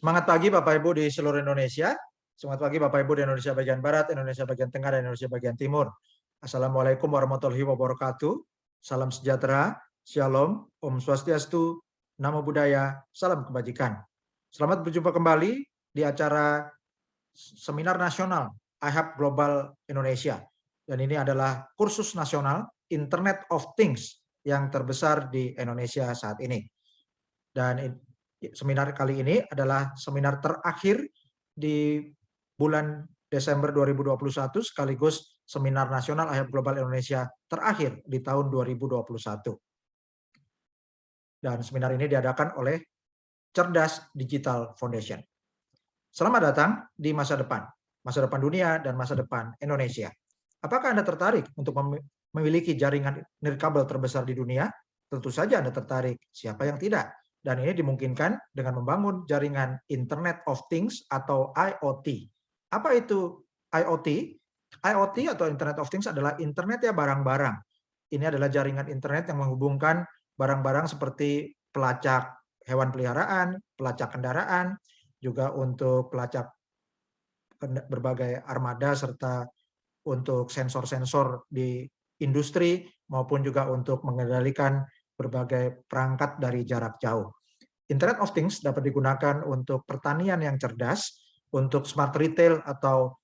Semangat pagi Bapak Ibu di seluruh Indonesia. Semangat pagi Bapak Ibu di Indonesia bagian Barat, Indonesia bagian Tengah, dan Indonesia bagian Timur. Assalamualaikum warahmatullahi wabarakatuh. Salam sejahtera, Shalom, Om Swastiastu, Namo Buddhaya, Salam Kebajikan. Selamat berjumpa kembali di acara Seminar Nasional IHAP Global Indonesia. Dan ini adalah kursus nasional Internet of Things yang terbesar di Indonesia saat ini. Dan seminar kali ini adalah seminar terakhir di bulan Desember 2021 sekaligus seminar nasional IHAP Global Indonesia terakhir di tahun 2021. Dan seminar ini diadakan oleh Cerdas Digital Foundation. Selamat datang di masa depan dunia dan masa depan Indonesia. Apakah Anda tertarik untuk memiliki jaringan nirkabel terbesar di dunia? Tentu saja Anda tertarik, siapa yang tidak? Dan ini dimungkinkan dengan membangun jaringan Internet of Things atau IoT. Apa itu IoT? IoT atau Internet of Things adalah internet ya barang-barang. Ini adalah jaringan internet yang menghubungkan barang-barang seperti pelacak hewan peliharaan, pelacak kendaraan, juga untuk pelacak berbagai armada, serta untuk sensor-sensor di industri, maupun juga untuk mengendalikan berbagai perangkat dari jarak jauh. Internet of Things dapat digunakan untuk pertanian yang cerdas, untuk smart retail atau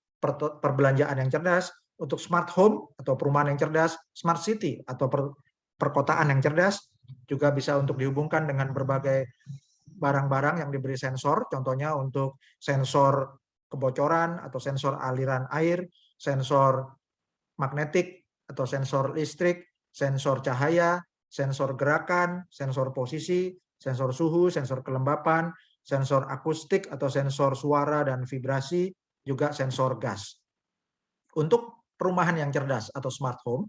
perbelanjaan yang cerdas, untuk smart home atau perumahan yang cerdas, smart city atau perkotaan yang cerdas, juga bisa untuk dihubungkan dengan berbagai barang-barang yang diberi sensor, contohnya untuk sensor kebocoran atau sensor aliran air, sensor magnetik atau sensor listrik, sensor cahaya, sensor gerakan, sensor posisi, sensor suhu, sensor kelembapan, sensor akustik atau sensor suara dan vibrasi, juga sensor gas. Untuk perumahan yang cerdas atau smart home,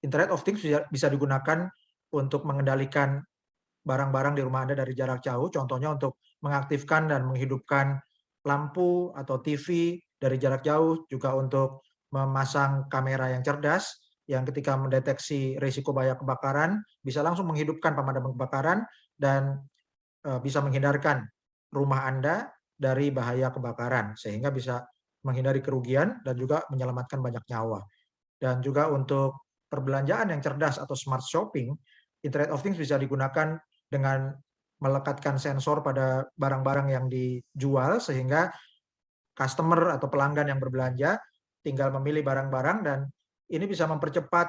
Internet of Things bisa digunakan untuk mengendalikan barang-barang di rumah Anda dari jarak jauh, contohnya untuk mengaktifkan dan menghidupkan lampu atau TV dari jarak jauh, juga untuk memasang kamera yang cerdas yang ketika mendeteksi risiko bahaya kebakaran bisa langsung menghidupkan pemadam kebakaran dan bisa menghindarkan rumah Anda dari bahaya kebakaran, sehingga bisa menghindari kerugian dan juga menyelamatkan banyak nyawa. Dan juga untuk perbelanjaan yang cerdas atau smart shopping, Internet of Things bisa digunakan dengan melekatkan sensor pada barang-barang yang dijual, sehingga customer atau pelanggan yang berbelanja tinggal memilih barang-barang, dan ini bisa mempercepat,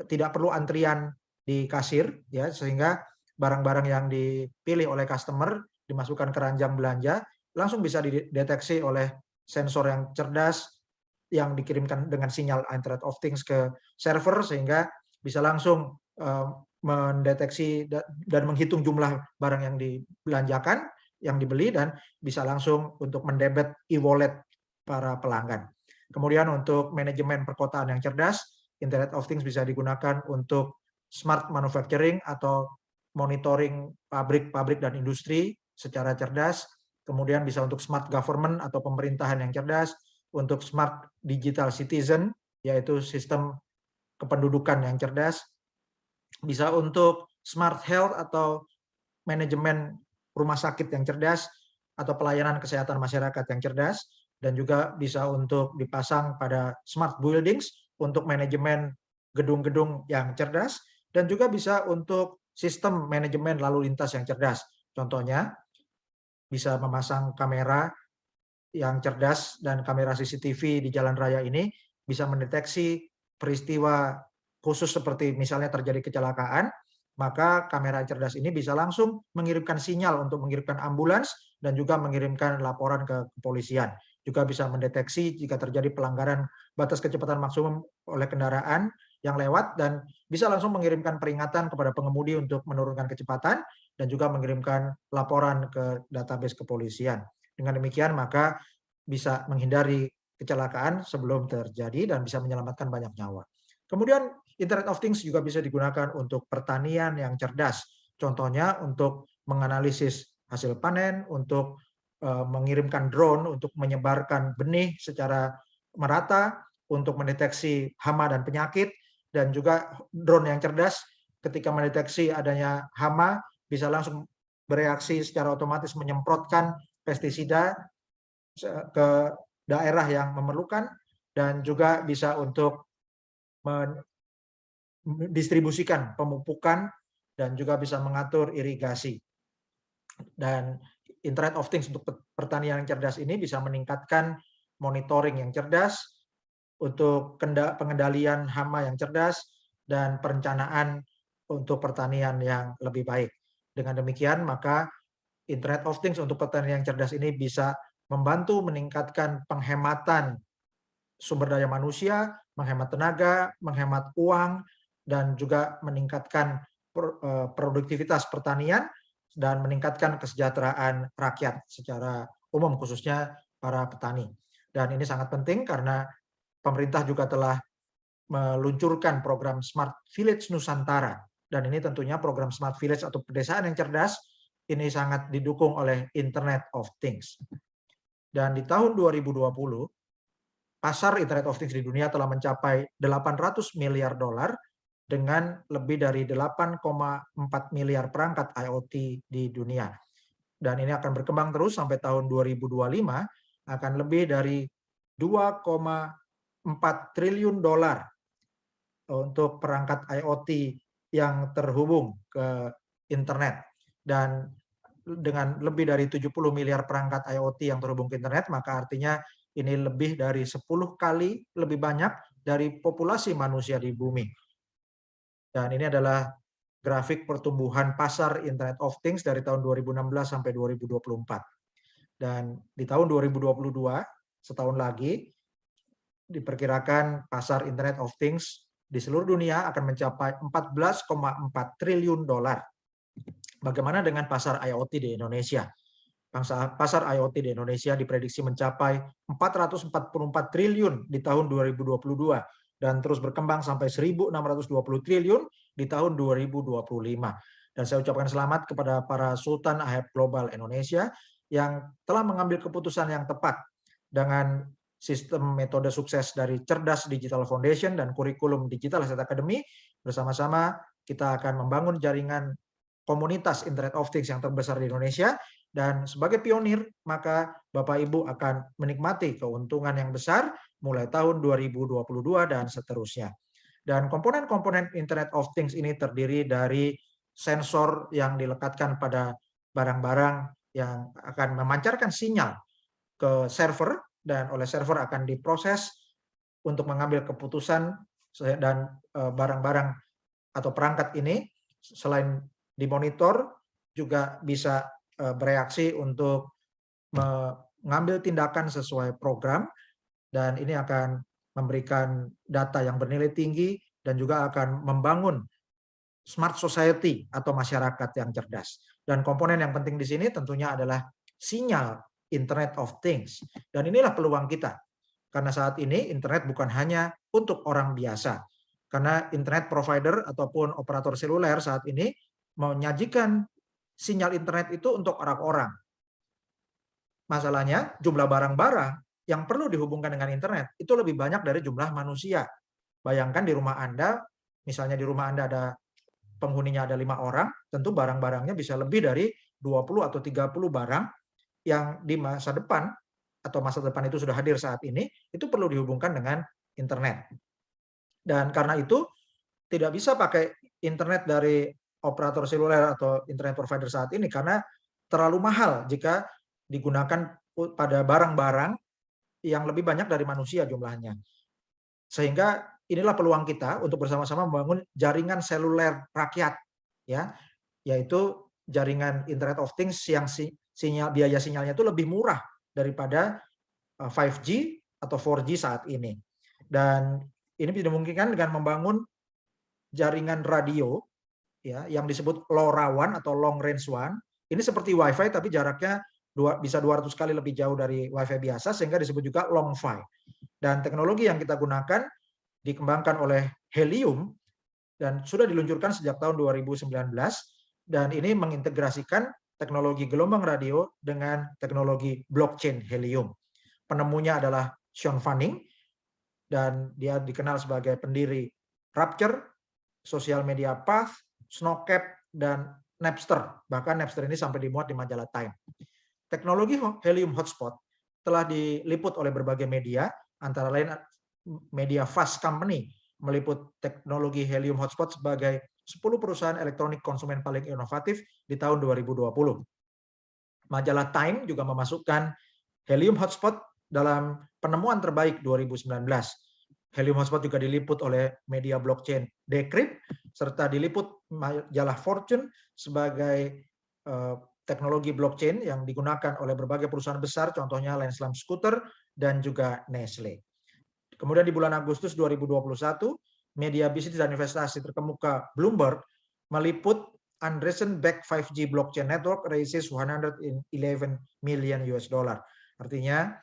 tidak perlu antrian di kasir, ya, sehingga barang-barang yang dipilih oleh customer dimasukkan ke ranjang belanja, langsung bisa dideteksi oleh sensor yang cerdas yang dikirimkan dengan sinyal Internet of Things ke server, sehingga bisa langsung mendeteksi dan menghitung jumlah barang yang dibelanjakan, yang dibeli, dan bisa langsung untuk mendebet e-wallet para pelanggan. Kemudian untuk manajemen perkotaan yang cerdas, Internet of Things bisa digunakan untuk smart manufacturing atau monitoring pabrik-pabrik dan industri secara cerdas. Kemudian bisa untuk smart government atau pemerintahan yang cerdas, untuk smart digital citizen, yaitu sistem kependudukan yang cerdas, bisa untuk smart health atau manajemen rumah sakit yang cerdas atau pelayanan kesehatan masyarakat yang cerdas, dan juga bisa untuk dipasang pada smart buildings untuk manajemen gedung-gedung yang cerdas, dan juga bisa untuk sistem manajemen lalu lintas yang cerdas. Contohnya bisa memasang kamera yang cerdas, dan kamera CCTV di jalan raya ini bisa mendeteksi peristiwa khusus seperti misalnya terjadi kecelakaan, maka kamera cerdas ini bisa langsung mengirimkan sinyal untuk mengirimkan ambulans dan juga mengirimkan laporan ke kepolisian. Juga bisa mendeteksi jika terjadi pelanggaran batas kecepatan maksimum oleh kendaraan yang lewat, dan bisa langsung mengirimkan peringatan kepada pengemudi untuk menurunkan kecepatan, dan juga mengirimkan laporan ke database kepolisian. Dengan demikian maka bisa menghindari kecelakaan sebelum terjadi dan bisa menyelamatkan banyak nyawa. Kemudian Internet of Things juga bisa digunakan untuk pertanian yang cerdas. Contohnya untuk menganalisis hasil panen, untuk mengirimkan drone untuk menyebarkan benih secara merata, untuk mendeteksi hama dan penyakit, dan juga drone yang cerdas ketika mendeteksi adanya hama bisa langsung bereaksi secara otomatis menyemprotkan pestisida ke daerah yang memerlukan, dan juga bisa untuk mendistribusikan pemupukan dan juga bisa mengatur irigasi. Dan Internet of Things untuk pertanian yang cerdas ini bisa meningkatkan monitoring yang cerdas, untuk pengendalian hama yang cerdas, dan perencanaan untuk pertanian yang lebih baik. Dengan demikian, maka Internet of Things untuk pertanian yang cerdas ini bisa membantu meningkatkan penghematan sumber daya manusia, menghemat tenaga, menghemat uang, dan juga meningkatkan produktivitas pertanian dan meningkatkan kesejahteraan rakyat secara umum, khususnya para petani. Dan ini sangat penting karena pemerintah juga telah meluncurkan program Smart Village Nusantara. Dan ini tentunya program Smart Village atau pedesaan yang cerdas ini sangat didukung oleh Internet of Things. Dan di tahun 2020, pasar Internet of Things di dunia telah mencapai 800 miliar dolar dengan lebih dari 8,4 miliar perangkat IoT di dunia. Dan ini akan berkembang terus sampai tahun 2025, akan lebih dari 2,4 triliun dolar untuk perangkat IoT yang terhubung ke internet. Dan dengan lebih dari 70 miliar perangkat IoT yang terhubung ke internet, maka artinya ini lebih dari 10 kali lebih banyak dari populasi manusia di bumi. Dan ini adalah grafik pertumbuhan pasar Internet of Things dari tahun 2016 sampai 2024. Dan di tahun 2022, setahun lagi, diperkirakan pasar Internet of Things di seluruh dunia akan mencapai 14,4 triliun dolar. Bagaimana dengan pasar IoT di Indonesia? Pasar IoT di Indonesia diprediksi mencapai 444 triliun di tahun 2022 dan terus berkembang sampai 1.620 triliun di tahun 2025. Dan saya ucapkan selamat kepada para Sultan Aheb Global Indonesia yang telah mengambil keputusan yang tepat dengan sistem metode sukses dari Cerdas Digital Foundation dan kurikulum Digital Asset Academy. Bersama-sama kita akan membangun jaringan komunitas Internet of Things yang terbesar di Indonesia, dan sebagai pionir maka Bapak Ibu akan menikmati keuntungan yang besar mulai tahun 2022 dan seterusnya. Dan komponen-komponen Internet of Things ini terdiri dari sensor yang dilekatkan pada barang-barang yang akan memancarkan sinyal ke server, dan oleh server akan diproses untuk mengambil keputusan, dan barang-barang atau perangkat ini selain dimonitor juga bisa bereaksi untuk mengambil tindakan sesuai program, dan ini akan memberikan data yang bernilai tinggi dan juga akan membangun smart society atau masyarakat yang cerdas. Dan komponen yang penting di sini tentunya adalah sinyal Internet of Things. Dan inilah peluang kita. Karena saat ini internet bukan hanya untuk orang biasa. Karena internet provider ataupun operator seluler saat ini menyajikan sinyal internet itu untuk orang-orang. Masalahnya jumlah barang-barang yang perlu dihubungkan dengan internet itu lebih banyak dari jumlah manusia. Bayangkan di rumah Anda, misalnya di rumah Anda ada penghuninya ada 5 orang, tentu barang-barangnya bisa lebih dari 20 atau 30 barang yang di masa depan atau masa depan itu sudah hadir saat ini, itu perlu dihubungkan dengan internet. Dan karena itu tidak bisa pakai internet dari operator seluler atau internet provider saat ini karena terlalu mahal jika digunakan pada barang-barang yang lebih banyak dari manusia jumlahnya. Sehingga inilah peluang kita untuk bersama-sama membangun jaringan seluler rakyat, ya, yaitu jaringan Internet of Things yang biaya sinyalnya itu lebih murah daripada 5G atau 4G saat ini. Dan ini dimungkinkan dengan membangun jaringan radio, ya, yang disebut LoRaWAN atau Long Range WAN. Ini seperti WiFi tapi jaraknya bisa 200 kali lebih jauh dari WiFi biasa, sehingga disebut juga LongFi. Dan teknologi yang kita gunakan dikembangkan oleh Helium dan sudah diluncurkan sejak tahun 2019, dan ini mengintegrasikan teknologi gelombang radio dengan teknologi blockchain Helium. Penemunya adalah Sean Fanning, dan dia dikenal sebagai pendiri Rapture, Social Media Path, Snowcap, dan Napster. Bahkan Napster ini sampai dimuat di majalah Time. teknologi helium hotspot telah diliput oleh berbagai media, antara lain media Fast Company meliput teknologi helium hotspot sebagai 10 perusahaan elektronik konsumen paling inovatif di tahun 2020. Majalah Time juga memasukkan helium hotspot dalam penemuan terbaik 2019. Helium hotspot juga diliput oleh media blockchain Decrypt, serta diliput majalah Fortune sebagai teknologi blockchain yang digunakan oleh berbagai perusahaan besar, contohnya Lenslam Scooter dan juga Nestle. Kemudian di bulan Agustus 2021, media bisnis dan investasi terkemuka Bloomberg meliput Andreessen-backed 5G blockchain network raises 111 million US dollar. Artinya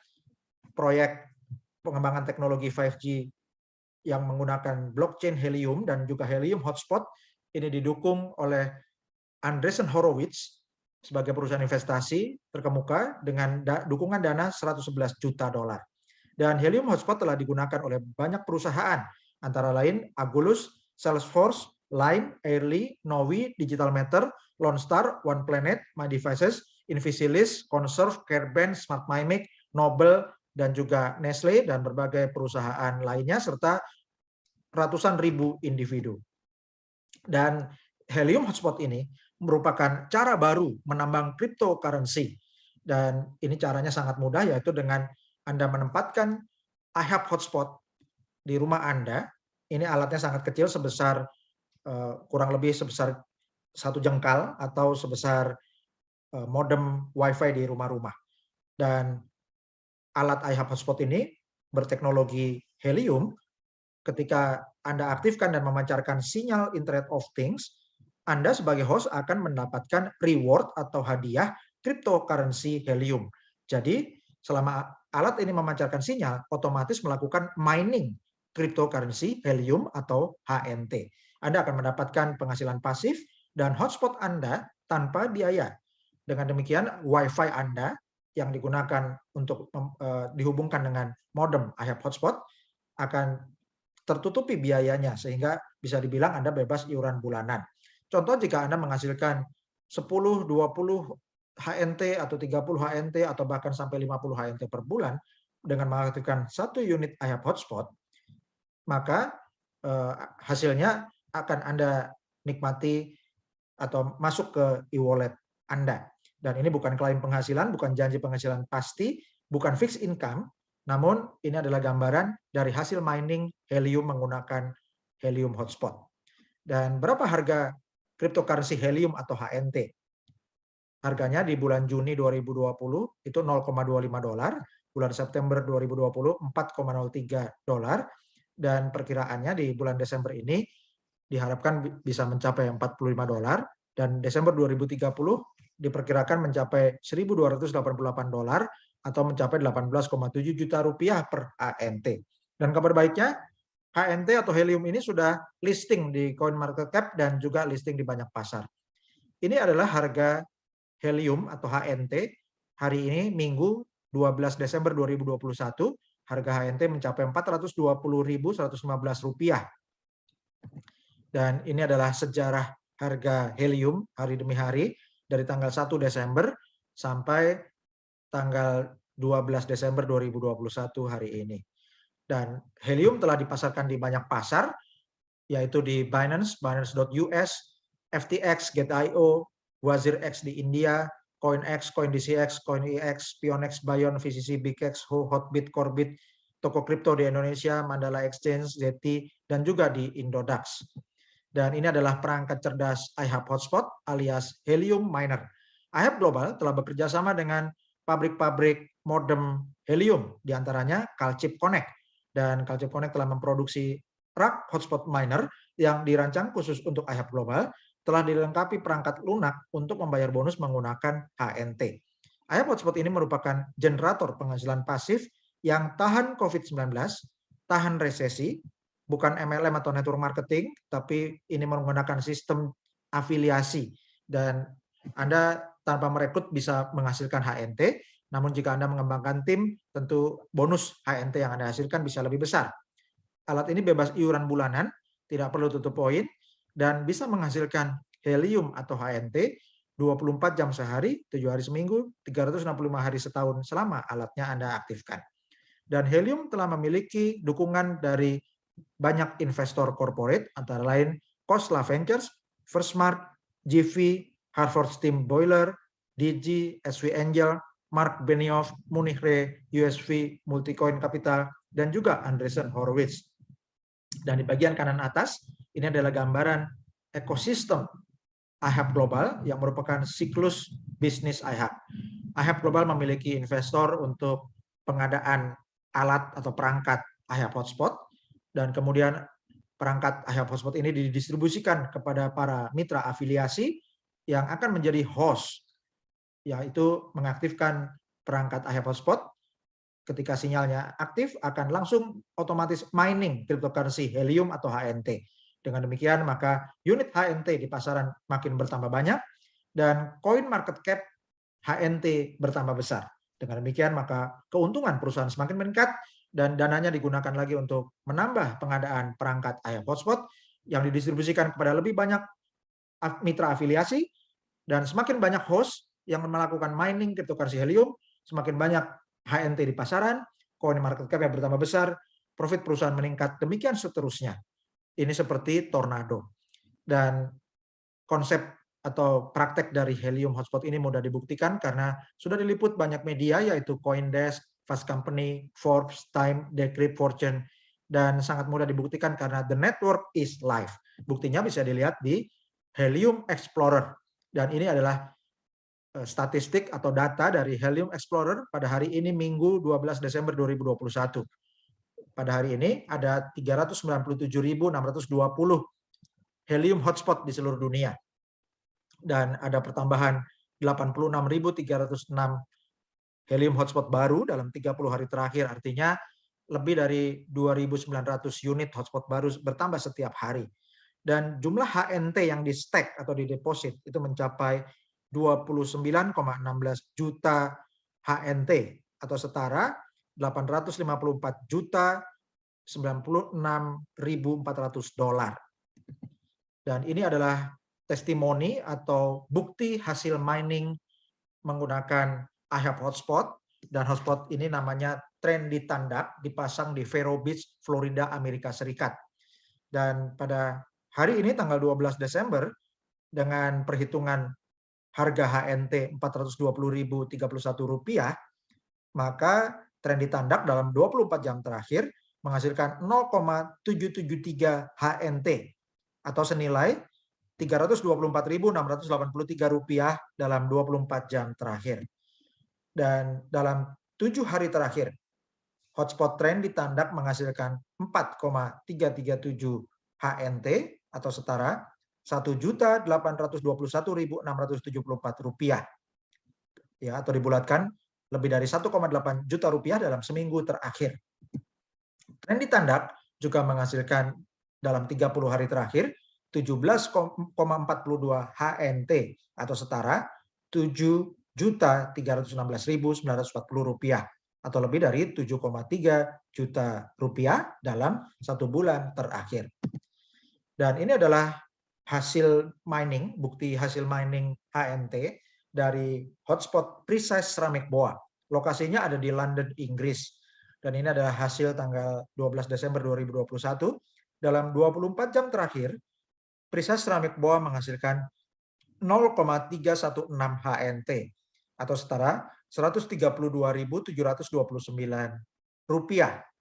proyek pengembangan teknologi 5G yang menggunakan blockchain helium dan juga helium hotspot ini didukung oleh Andreessen Horowitz sebagai perusahaan investasi terkemuka dengan dukungan dana 111 juta dolar. Dan helium hotspot telah digunakan oleh banyak perusahaan, antara lain Agulus, Salesforce, Line, Airly, Novi, Digital Matter, Lone Star, One Planet, My Devices, Invisilis, Conserve, Careband, Smart Mimic, Nobel, dan juga Nestle, dan berbagai perusahaan lainnya, serta ratusan ribu individu. Dan helium hotspot ini merupakan cara baru menambang cryptocurrency. Dan ini caranya sangat mudah, yaitu dengan Anda menempatkan iHub hotspot di rumah Anda. Ini alatnya sangat kecil, sebesar kurang lebih sebesar 1 jengkal atau sebesar modem WiFi di rumah-rumah. Dan alat iHub hotspot ini berteknologi helium. Ketika Anda aktifkan dan memancarkan sinyal Internet of Things, Anda sebagai host akan mendapatkan reward atau hadiah cryptocurrency helium. Jadi selama alat ini memancarkan sinyal, otomatis melakukan mining cryptocurrency helium atau HNT. Anda akan mendapatkan penghasilan pasif dan hotspot Anda tanpa biaya. Dengan demikian, WiFi Anda yang digunakan untuk dihubungkan dengan modem iHub hotspot akan tertutupi biayanya, sehingga bisa dibilang Anda bebas iuran bulanan. Contoh, jika Anda menghasilkan 10, 20 HNT atau 30 HNT atau bahkan sampai 50 HNT per bulan dengan mengaktifkan 1 unit iHub hotspot, maka hasilnya akan Anda nikmati atau masuk ke e-wallet Anda. Dan ini bukan klaim penghasilan, bukan janji penghasilan pasti, bukan fixed income, namun ini adalah gambaran dari hasil mining helium menggunakan helium hotspot. Dan berapa harga cryptocurrency helium atau HNT? Harganya di bulan Juni 2020 itu $0,25, bulan September 2020 $4,03, dan perkiraannya di bulan Desember ini diharapkan bisa mencapai $45, dan Desember 2030 diperkirakan mencapai $1.288 atau mencapai 18,7 juta rupiah per HNT. Dan kabar baiknya, HNT atau helium ini sudah listing di CoinMarketCap dan juga listing di banyak pasar. Ini adalah harga helium atau HNT hari ini Minggu 12 Desember 2021. Harga HNT mencapai Rp420.115. Dan ini adalah sejarah harga helium hari demi hari dari tanggal 1 Desember sampai tanggal 12 Desember 2021 hari ini. Dan helium telah dipasarkan di banyak pasar, yaitu di Binance, Binance.us, FTX, Get.io, WazirX di India, CoinX, CoinDCX, CoinEX, PionX, Bion, VCC, BigX, Hotbit, Corbit, toko kripto di Indonesia, Mandala Exchange, Zeti, dan juga di Indodax. Dan ini adalah perangkat cerdas iHub Hotspot alias Helium Miner. iHub Global telah bekerja sama dengan pabrik-pabrik modem helium, diantaranya Calchip Connect. Dan Calchip Connect telah memproduksi rak hotspot miner yang dirancang khusus untuk iHub Global, telah dilengkapi perangkat lunak untuk membayar bonus menggunakan HNT. iHub Hotspot ini merupakan generator penghasilan pasif yang tahan COVID-19, tahan resesi, bukan MLM atau network marketing, tapi ini menggunakan sistem afiliasi. Dan Anda tanpa merekrut bisa menghasilkan HNT, namun jika Anda mengembangkan tim, tentu bonus HNT yang Anda hasilkan bisa lebih besar. Alat ini bebas iuran bulanan, tidak perlu tutup poin, dan bisa menghasilkan helium atau HNT 24 jam sehari, 7 hari seminggu, 365 hari setahun selama alatnya Anda aktifkan. Dan Helium telah memiliki dukungan dari banyak investor corporate, antara lain Khosla Ventures, Firstmark, GV, Harvard Steam Boiler, DG, SV Angel, Mark Benioff, Munich Re, USV, Multicoin Capital, dan juga Andreessen Horowitz. Dan di bagian kanan atas, ini adalah gambaran ekosistem IHAB Global yang merupakan siklus bisnis IHAB. IHAB Global memiliki investor untuk pengadaan alat atau perangkat IHAB Hotspot, dan kemudian perangkat IHAB Hotspot ini didistribusikan kepada para mitra afiliasi yang akan menjadi host, yaitu mengaktifkan perangkat IHAB Hotspot. Ketika sinyalnya aktif, akan langsung otomatis mining cryptocurrency Helium atau HNT. Dengan demikian, maka unit HNT di pasaran makin bertambah banyak, dan coin market cap HNT bertambah besar. Dengan demikian, maka keuntungan perusahaan semakin meningkat, dan dananya digunakan lagi untuk menambah pengadaan perangkat IHAB Hotspot yang didistribusikan kepada lebih banyak mitra afiliasi, dan semakin banyak host yang melakukan mining cryptocurrency Helium, semakin banyak HNT di pasaran, coin market cap yang bertambah besar, profit perusahaan meningkat, demikian seterusnya. Ini seperti tornado. Dan konsep atau praktek dari Helium Hotspot ini mudah dibuktikan karena sudah diliput banyak media, yaitu CoinDesk, Fast Company, Forbes, Time, Decrypt, Fortune, dan sangat mudah dibuktikan karena the network is live. Buktinya bisa dilihat di Helium Explorer, dan ini adalah statistik atau data dari Helium Explorer pada hari ini Minggu 12 Desember 2021. Pada hari ini ada 397.620 Helium Hotspot di seluruh dunia. Dan ada pertambahan 86.306 Helium Hotspot baru dalam 30 hari terakhir. Artinya lebih dari 2.900 unit hotspot baru bertambah setiap hari. Dan jumlah HNT yang di stack atau di deposit itu mencapai 29,16 juta HNT atau setara 854 juta 96.400 dolar. Dan ini adalah testimoni atau bukti hasil mining menggunakan IHAB Hotspot, dan hotspot ini namanya Trendy Tandak, dipasang di Vero Beach, Florida, Amerika Serikat. Dan pada hari ini tanggal 12 Desember dengan perhitungan harga HNT Rp420.031, maka Trendy Tandak dalam 24 jam terakhir menghasilkan 0,773 HNT atau senilai Rp324.683 dalam 24 jam terakhir. Dan dalam 7 hari terakhir, hotspot Trendy Tandak menghasilkan 4,337 HNT atau setara Rp1.821.674, ya, atau dibulatkan lebih dari 1,8 juta rupiah dalam seminggu terakhir. Trendy Tandak juga menghasilkan dalam 30 hari terakhir 17,42 HNT atau setara Rp7.316.940 atau lebih dari 7,3 juta rupiah dalam 1 bulan terakhir. Dan ini adalah hasil mining, bukti hasil mining HNT dari hotspot Precise Ceramic Boa. Lokasinya ada di London, Inggris. Dan ini adalah hasil tanggal 12 Desember 2021. Dalam 24 jam terakhir, Precise Ceramic Boa menghasilkan 0,316 HNT atau setara Rp132.729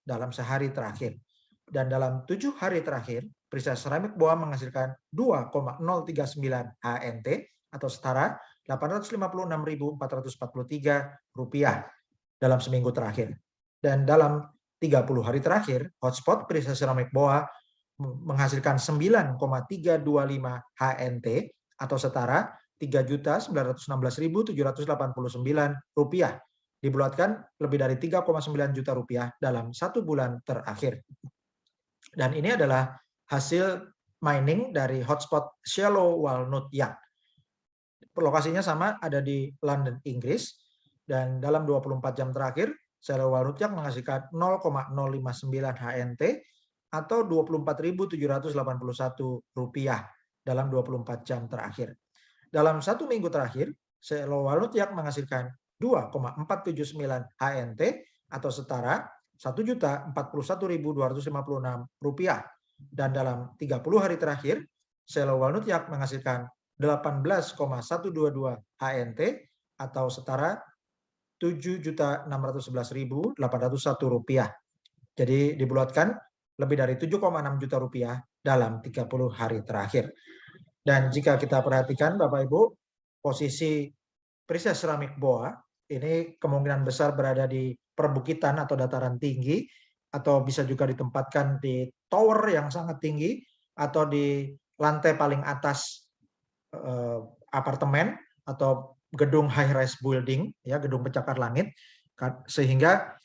dalam sehari terakhir. Dan dalam 7 hari terakhir, Precise Ceramic Boa menghasilkan 2,039 HNT atau setara Rp856.443 dalam seminggu terakhir. Dan dalam 30 hari terakhir, hotspot Precise Ceramic Boa menghasilkan 9,325 HNT atau setara Rp3.916.789, dibulatkan lebih dari 3,9 juta rupiah dalam 1 bulan terakhir. Dan ini adalah hasil mining dari hotspot Shallow Walnut Yacht. Lokasinya sama, ada di London, Inggris, dan dalam 24 jam terakhir Shallow Walnut Yacht menghasilkan 0,059 HNT atau Rp24.781 dalam 24 jam terakhir. dalam 1 minggu terakhir, Selo Walnut Yak menghasilkan 2,479 HNT atau setara Rp1.041.256. Dan dalam 30 hari terakhir, Selo Walnut Yak menghasilkan 18,122 HNT atau setara Rp7.611.801. Jadi dibulatkan lebih dari 7,6 juta rupiah dalam 30 hari terakhir. Dan jika kita perhatikan Bapak Ibu, posisi Prisa Seramik Boa ini kemungkinan besar berada di perbukitan atau dataran tinggi, atau bisa juga ditempatkan di tower yang sangat tinggi atau di lantai paling atas apartemen atau gedung high rise building, ya, gedung pencakar langit, sehingga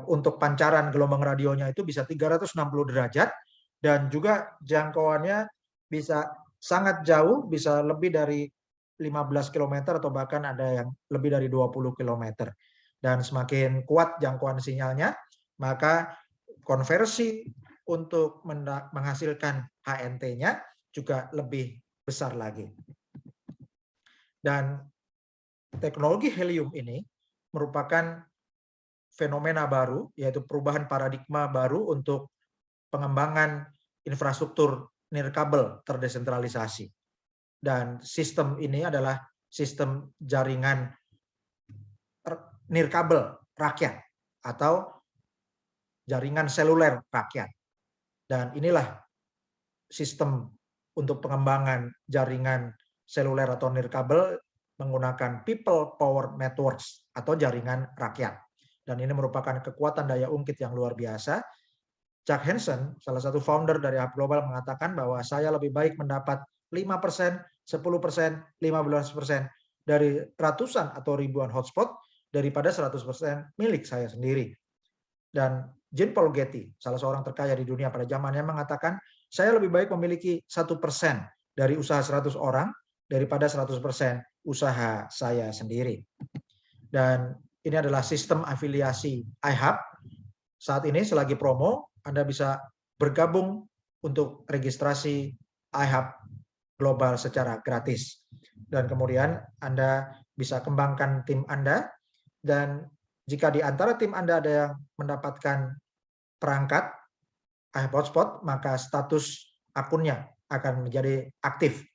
untuk pancaran gelombang radionya itu bisa 360 derajat dan juga jangkauannya bisa sangat jauh, bisa lebih dari 15 km atau bahkan ada yang lebih dari 20 km. Dan semakin kuat jangkauan sinyalnya, maka konversi untuk menghasilkan HNT-nya juga lebih besar lagi. Dan teknologi helium ini merupakan fenomena baru, yaitu perubahan paradigma baru untuk pengembangan infrastruktur nirkabel terdesentralisasi. Dan sistem ini adalah sistem jaringan nirkabel rakyat atau jaringan seluler rakyat. Dan inilah sistem untuk pengembangan jaringan seluler atau nirkabel menggunakan people power networks atau jaringan rakyat. Dan ini merupakan kekuatan daya ungkit yang luar biasa. Chuck Hansen, salah satu founder dari Hub Global, mengatakan bahwa saya lebih baik mendapat 5%, 10%, 15% dari ratusan atau ribuan hotspot daripada 100% milik saya sendiri. Dan Jean Paul Getty, salah seorang terkaya di dunia pada zamannya, mengatakan, saya lebih baik memiliki 1% dari usaha 100 orang daripada 100% usaha saya sendiri. Dan ini adalah sistem afiliasi iHub. Saat ini selagi promo, Anda bisa bergabung untuk registrasi iHub Global secara gratis. Dan kemudian Anda bisa kembangkan tim Anda, dan jika di antara tim Anda ada yang mendapatkan perangkat iHub Hotspot, maka status akunnya akan menjadi aktif.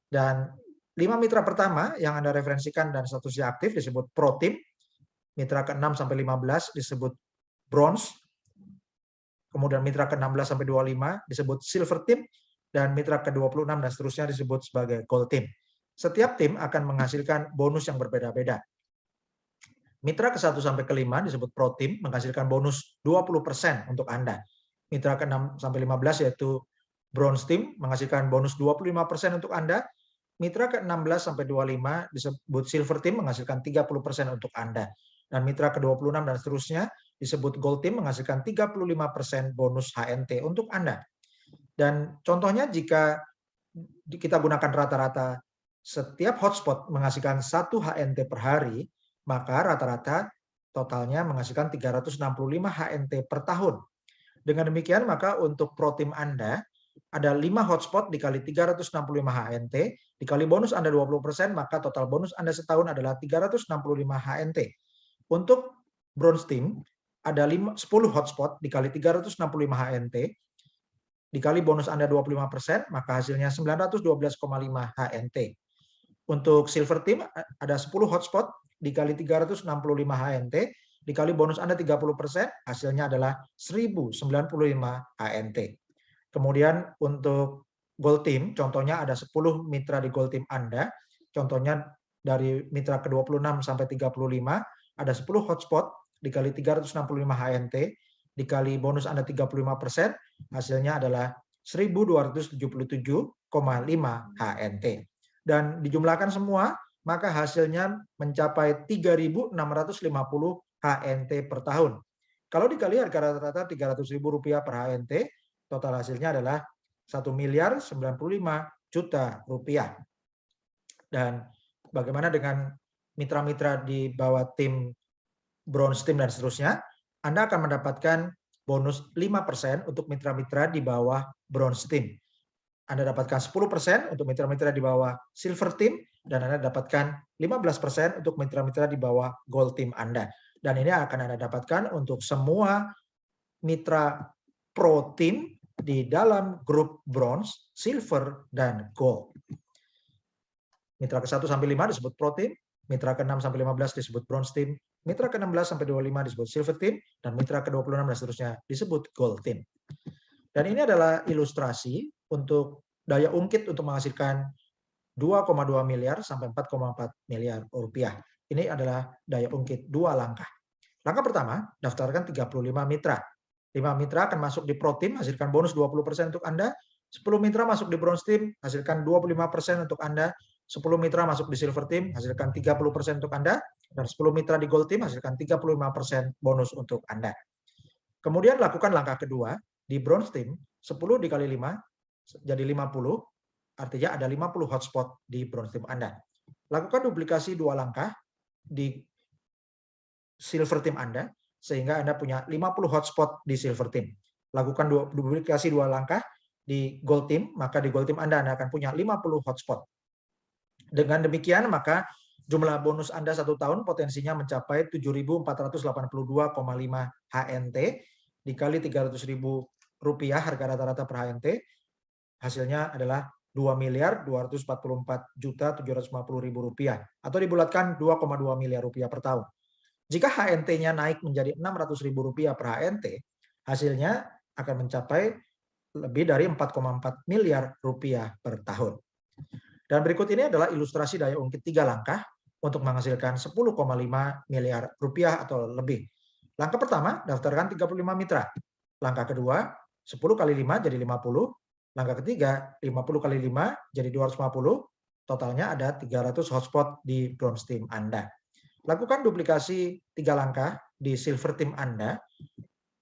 Dan 5 mitra pertama yang Anda referensikan dan statusnya aktif disebut Pro Team, mitra ke-6 sampai 15 disebut Bronze, kemudian mitra ke-16 sampai 25 disebut Silver Team, dan mitra ke-26 dan seterusnya disebut sebagai Gold Team. Setiap tim akan menghasilkan bonus yang berbeda-beda. Mitra ke-1 sampai ke-5 disebut Pro Team, menghasilkan bonus 20% untuk Anda. Mitra ke-6 sampai 15 yaitu Bronze Team, menghasilkan bonus 25% untuk Anda. Mitra ke-16 sampai 25 disebut Silver Team, menghasilkan 30% untuk Anda. Dan mitra ke-26 dan seterusnya disebut Gold Team, menghasilkan 35% bonus HNT untuk Anda. Dan contohnya jika kita gunakan rata-rata setiap hotspot menghasilkan 1 HNT per hari, maka rata-rata totalnya menghasilkan 365 HNT per tahun. Dengan demikian, maka untuk Pro Team Anda ada 5 hotspot dikali 365 HNT, dikali bonus Anda 20%, maka total bonus Anda setahun adalah 365 HNT. Untuk Bronze Team ada 10 hotspot dikali 365 HNT, dikali bonus Anda 25%, maka hasilnya 912,5 HNT. Untuk Silver Team ada 10 hotspot dikali 365 HNT, dikali bonus Anda 30%, hasilnya adalah 1095 HNT. Kemudian untuk Gold Team, contohnya ada 10 mitra di Gold Team Anda, contohnya dari mitra ke-26 sampai 35, ada 10 hotspot dikali 365 HNT, dikali bonus Anda 35%, hasilnya adalah 1277,5 HNT. Dan dijumlahkan semua, maka hasilnya mencapai 3.650 HNT per tahun. Kalau dikali harga rata-rata Rp300.000 per HNT, total hasilnya adalah Rp1.095.000.000. Dan bagaimana dengan mitra-mitra di bawah tim Bronze Team dan seterusnya? Anda akan mendapatkan bonus 5% untuk mitra-mitra di bawah Bronze Team. Anda dapatkan 10% untuk mitra-mitra di bawah Silver Team, dan Anda dapatkan 15% untuk mitra-mitra di bawah Gold Team Anda. Dan ini akan Anda dapatkan untuk semua mitra Pro Team di dalam grup Bronze, Silver, dan Gold. Mitra ke-1 sampai 5 disebut Pro Team, mitra ke-6 sampai 15 disebut Bronze Team, mitra ke-16 sampai 25 disebut Silver Team, dan mitra ke-26 dan seterusnya disebut Gold Team. Dan ini adalah ilustrasi untuk daya ungkit untuk menghasilkan 2,2 miliar sampai 4,4 miliar rupiah. Ini adalah daya ungkit 2 langkah. Langkah pertama, daftarkan 35 mitra. 5 mitra akan masuk di Pro Team, hasilkan bonus 20% untuk Anda. 10 mitra masuk di Bronze Team, hasilkan 25% untuk Anda. 10 mitra masuk di Silver Team, hasilkan 30% untuk Anda. Dan 10 mitra di Gold Team, hasilkan 35% bonus untuk Anda. Kemudian lakukan langkah kedua, di Bronze Team, 10 dikali 5, jadi 50, artinya ada 50 hotspot di Bronze Team Anda. Lakukan duplikasi 2 langkah di Silver Team Anda, sehingga Anda punya 50 hotspot di Silver Team. Lakukan duplikasi 2 langkah di Gold Team, maka di Gold Team Anda akan punya 50 hotspot. Dengan demikian, maka jumlah bonus Anda 1 tahun potensinya mencapai 7.482,5 HNT, dikali 300.000 rupiah harga rata-rata per HNT, hasilnya adalah 2.244.750.000 rupiah, atau dibulatkan 2,2 miliar rupiah per tahun. Jika HNT-nya naik menjadi 600.000 rupiah per HNT, hasilnya akan mencapai lebih dari 4,4 miliar rupiah per tahun. Dan berikut ini adalah ilustrasi daya ungkit 3 langkah untuk menghasilkan 10,5 miliar rupiah atau lebih. Langkah pertama, daftarkan 35 mitra. Langkah kedua, 10 kali 5 jadi 50. Langkah ketiga, 50 kali 5 jadi 250. Totalnya ada 300 hotspot di Bronze Team Anda. Lakukan duplikasi 3 langkah di Silver Team Anda,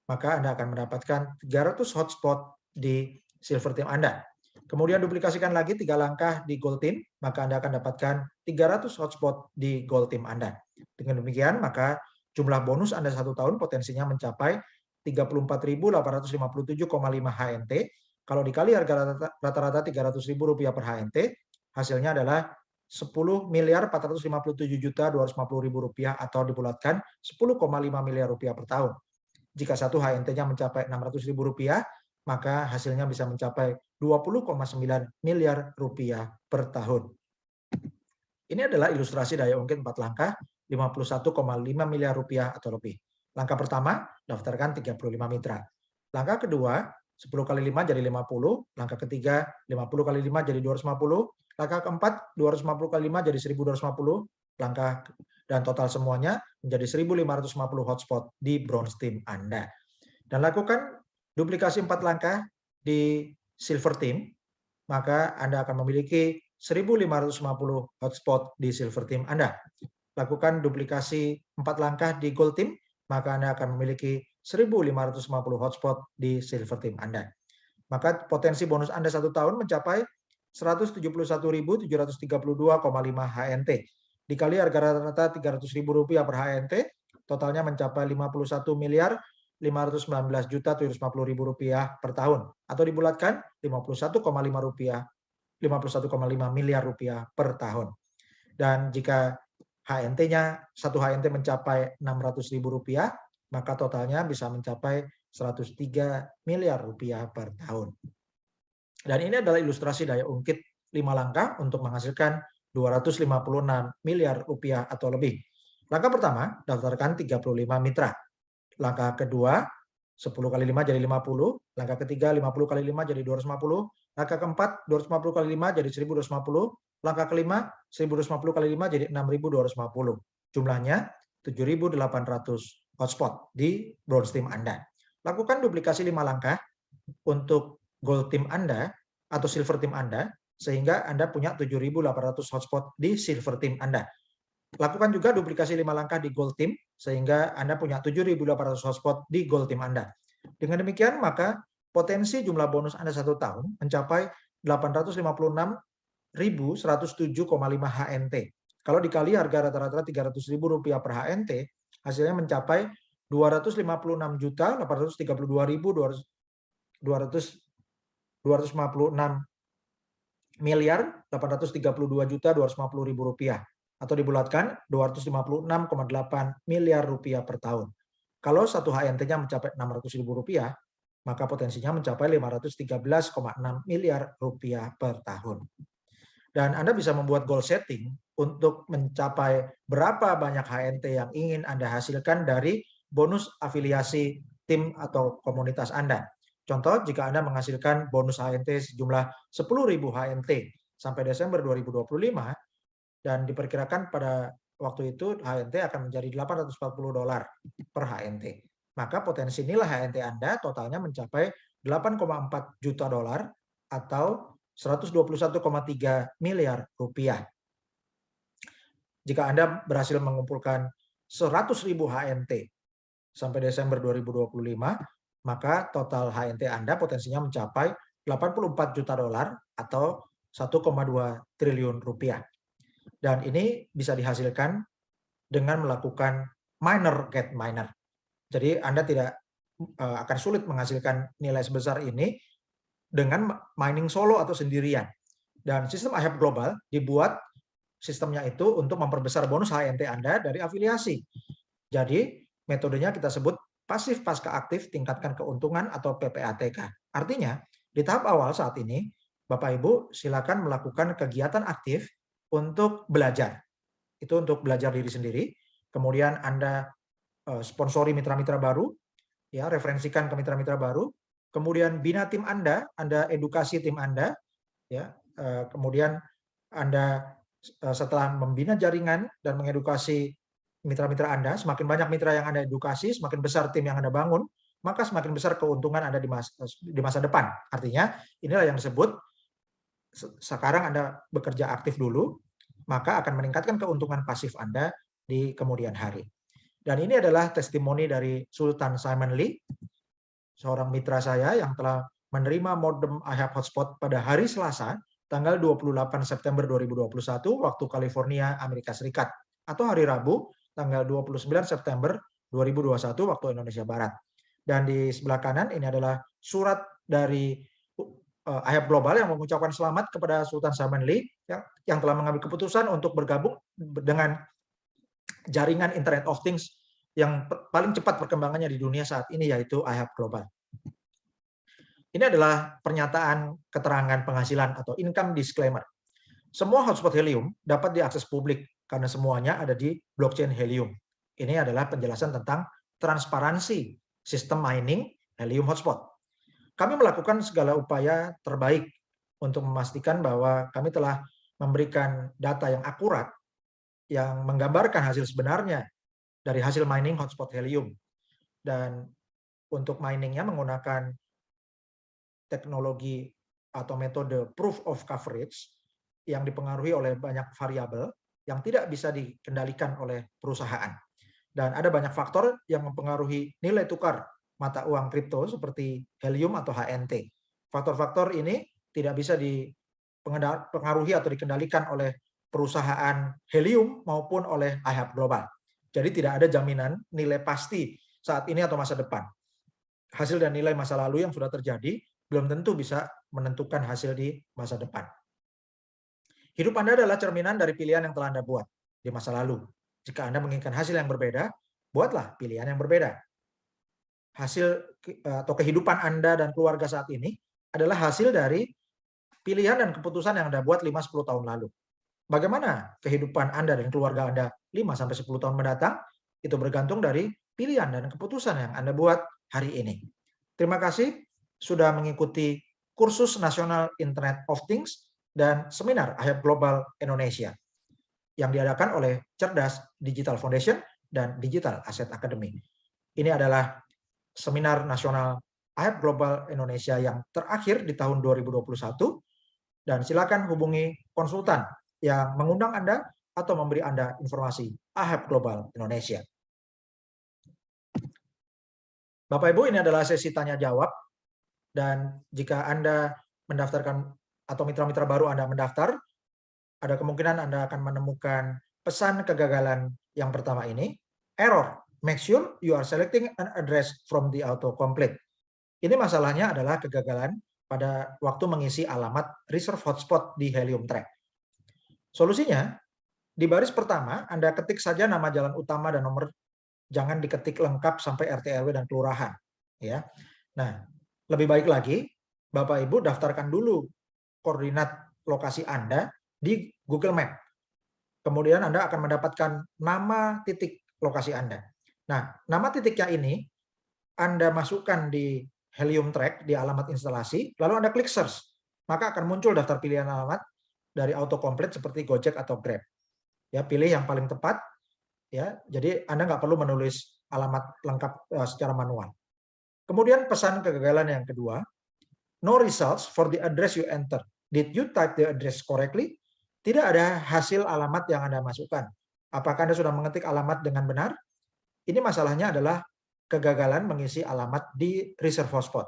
maka Anda akan mendapatkan 300 hotspot di Silver Team Anda. Kemudian duplikasikan lagi 3 langkah di Gold Team, maka Anda akan dapatkan 300 hotspot di Gold Team Anda. Dengan demikian, maka jumlah bonus Anda 1 tahun potensinya mencapai 34.857,5 HNT. Kalau dikali harga rata-rata 300.000 rupiah per HNT, hasilnya adalah 10.457.250.000 rupiah atau dibulatkan 10,5 miliar rupiah per tahun. Jika satu HNT-nya mencapai 600.000 rupiah, maka hasilnya bisa mencapai 20,9 miliar rupiah per tahun. Ini adalah ilustrasi daya ungkit 4 langkah, 51,5 miliar rupiah atau lebih. Langkah pertama, daftarkan 35 mitra. Langkah kedua, 10 kali 5 jadi 50. Langkah ketiga, 50 kali 5 jadi 250. Langkah keempat, 250 kali 5 jadi 1.250. Langkah dan total semuanya menjadi 1.550 hotspot di Bronze Team Anda. Dan lakukan duplikasi 4 langkah di Silver Team, maka Anda akan memiliki 1.550 hotspot di Silver Team Anda. Lakukan duplikasi 4 langkah di Gold Team, maka Anda akan memiliki 1.550 hotspot di Silver Team Anda. Maka potensi bonus Anda 1 tahun mencapai 171.732,5 HNT. Dikali harga rata-rata 300.000 rupiah per HNT, totalnya mencapai 51.519.750.000 rupiah per tahun. Atau dibulatkan 51,5 miliar rupiah per tahun. Dan jika HNT-nya, 1 HNT mencapai 600.000 rupiah, maka totalnya bisa mencapai 103 miliar rupiah per tahun. Dan ini adalah ilustrasi daya ungkit 5 langkah untuk menghasilkan 256 miliar rupiah atau lebih. Langkah pertama, daftarkan 35 mitra. Langkah kedua, 10 kali 5 jadi 50. Langkah ketiga, 50 kali 5 jadi 250. Langkah keempat, 250 kali 5 jadi 1.250. Langkah kelima, 1.250 kali 5 jadi 6.250. Jumlahnya 7.800 hotspot di Bronze Team Anda. Lakukan duplikasi 5 langkah untuk Gold Team Anda atau Silver Team Anda, sehingga Anda punya 7.800 hotspot di Silver Team Anda. Lakukan juga duplikasi 5 langkah di Gold Team, sehingga Anda punya 7.800 hotspot di Gold Team Anda. Dengan demikian, maka potensi jumlah bonus Anda 1 tahun mencapai 856.107,5 HNT. Kalau dikali harga rata-rata 300.000 rupiah per HNT, hasilnya mencapai 256.832.256 miliar 832.250.000 rupiah, atau dibulatkan 256,8 miliar rupiah per tahun. Kalau satu HNT-nya mencapai 600.000 rupiah, maka potensinya mencapai 513,6 miliar rupiah per tahun. Dan Anda bisa membuat goal setting untuk mencapai berapa banyak HNT yang ingin Anda hasilkan dari bonus afiliasi tim atau komunitas Anda. Contoh, jika Anda menghasilkan bonus HNT sejumlah 10.000 HNT sampai Desember 2025, dan diperkirakan pada waktu itu HNT akan menjadi $840 per HNT. Maka potensi nilai HNT Anda totalnya mencapai $8,4 juta atau 121,3 miliar rupiah. Jika Anda berhasil mengumpulkan 100.000 HNT sampai Desember 2025, maka total HNT Anda potensinya mencapai $84 juta atau 1,2 triliun rupiah. Dan ini bisa dihasilkan dengan melakukan miner get miner. Jadi Anda tidak akan sulit menghasilkan nilai sebesar ini dengan mining solo atau sendirian. Dan sistem iHab Global dibuat sistemnya itu untuk memperbesar bonus HNT Anda dari afiliasi. Jadi metodenya kita sebut pasif pasca aktif tingkatkan keuntungan atau PPATK. Artinya di tahap awal saat ini Bapak Ibu silakan melakukan kegiatan aktif untuk belajar. Itu untuk belajar diri sendiri. Kemudian Anda sponsori mitra-mitra baru, ya, referensikan ke mitra-mitra baru. Kemudian bina tim Anda edukasi tim Anda, ya. Kemudian Anda setelah membina jaringan dan mengedukasi mitra-mitra Anda, semakin banyak mitra yang Anda edukasi, semakin besar tim yang Anda bangun, maka semakin besar keuntungan Anda di masa depan. Artinya, inilah yang disebut sekarang Anda bekerja aktif dulu, maka akan meningkatkan keuntungan pasif Anda di kemudian hari. Dan ini adalah testimoni dari Sultan Simon Lee, seorang mitra saya yang telah menerima modem iHab Hotspot pada hari Selasa, tanggal 28 September 2021, waktu California, Amerika Serikat. Atau hari Rabu, tanggal 29 September 2021, waktu Indonesia Barat. Dan di sebelah kanan, ini adalah surat dari iHab Global yang mengucapkan selamat kepada Sultan Simon Lee yang telah mengambil keputusan untuk bergabung dengan jaringan Internet of Things yang paling cepat perkembangannya di dunia saat ini, yaitu iHab Global. Ini adalah pernyataan keterangan penghasilan atau income disclaimer. Semua hotspot Helium dapat diakses publik karena semuanya ada di blockchain Helium. Ini adalah penjelasan tentang transparansi sistem mining Helium Hotspot. Kami melakukan segala upaya terbaik untuk memastikan bahwa kami telah memberikan data yang akurat yang menggambarkan hasil sebenarnya dari hasil mining hotspot Helium. Dan untuk miningnya menggunakan teknologi atau metode proof of coverage yang dipengaruhi oleh banyak variabel yang tidak bisa dikendalikan oleh perusahaan. Dan ada banyak faktor yang mempengaruhi nilai tukar mata uang kripto seperti Helium atau HNT. Faktor-faktor ini tidak bisa dipengaruhi atau dikendalikan oleh perusahaan Helium maupun oleh iHab Global. Jadi tidak ada jaminan nilai pasti saat ini atau masa depan. Hasil dan nilai masa lalu yang sudah terjadi belum tentu bisa menentukan hasil di masa depan. Hidup Anda adalah cerminan dari pilihan yang telah Anda buat di masa lalu. Jika Anda menginginkan hasil yang berbeda, buatlah pilihan yang berbeda. Hasil atau kehidupan Anda dan keluarga saat ini adalah hasil dari pilihan dan keputusan yang Anda buat 5-10 tahun lalu. Bagaimana kehidupan Anda dan keluarga Anda 5-10 tahun mendatang? Itu bergantung dari pilihan dan keputusan yang Anda buat hari ini. Terima kasih sudah mengikuti kursus nasional Internet of Things dan seminar iHab Global Indonesia yang diadakan oleh Cerdas Digital Foundation dan Digital Asset Academy. Ini adalah seminar nasional iHab Global Indonesia yang terakhir di tahun 2021, dan silakan hubungi konsultan yang mengundang Anda atau memberi Anda informasi iHab Global Indonesia. Bapak Ibu, ini adalah sesi tanya jawab. Dan jika Anda mendaftarkan atau mitra-mitra baru Anda mendaftar, ada kemungkinan Anda akan menemukan pesan kegagalan yang pertama ini, error, make sure you are selecting an address from the autocomplete. Ini masalahnya adalah kegagalan pada waktu mengisi alamat reserve hotspot di Helium Track. Solusinya, di baris pertama Anda ketik saja nama jalan utama dan nomor, jangan diketik lengkap sampai RT RW dan kelurahan, ya. Nah, lebih baik lagi Bapak Ibu daftarkan dulu koordinat lokasi Anda di Google Map. Kemudian Anda akan mendapatkan nama titik lokasi Anda. Nah, nama titiknya ini Anda masukkan di Helium Track di alamat instalasi, lalu Anda klik search, maka akan muncul daftar pilihan alamat dari autocomplete seperti Gojek atau Grab. Ya, pilih yang paling tepat, ya. Jadi Anda nggak perlu menulis alamat lengkap secara manual. Kemudian pesan kegagalan yang kedua, no results for the address you enter. Did you type the address correctly? Tidak ada hasil alamat yang Anda masukkan. Apakah Anda sudah mengetik alamat dengan benar? Ini masalahnya adalah kegagalan mengisi alamat di reserve hotspot.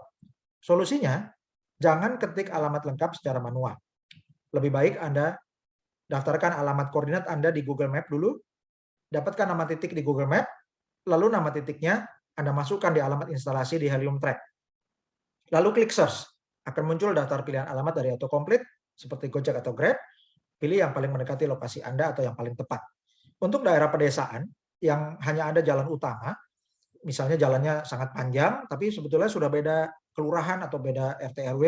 Solusinya, jangan ketik alamat lengkap secara manual. Lebih baik Anda daftarkan alamat koordinat Anda di Google Map dulu, dapatkan nama titik di Google Map, lalu nama titiknya Anda masukkan di alamat instalasi di Helium Track. Lalu klik search, akan muncul daftar pilihan alamat dari autocomplete seperti Gojek atau Grab, pilih yang paling mendekati lokasi Anda atau yang paling tepat. Untuk daerah pedesaan yang hanya ada jalan utama, misalnya jalannya sangat panjang, tapi sebetulnya sudah beda kelurahan atau beda RT RW.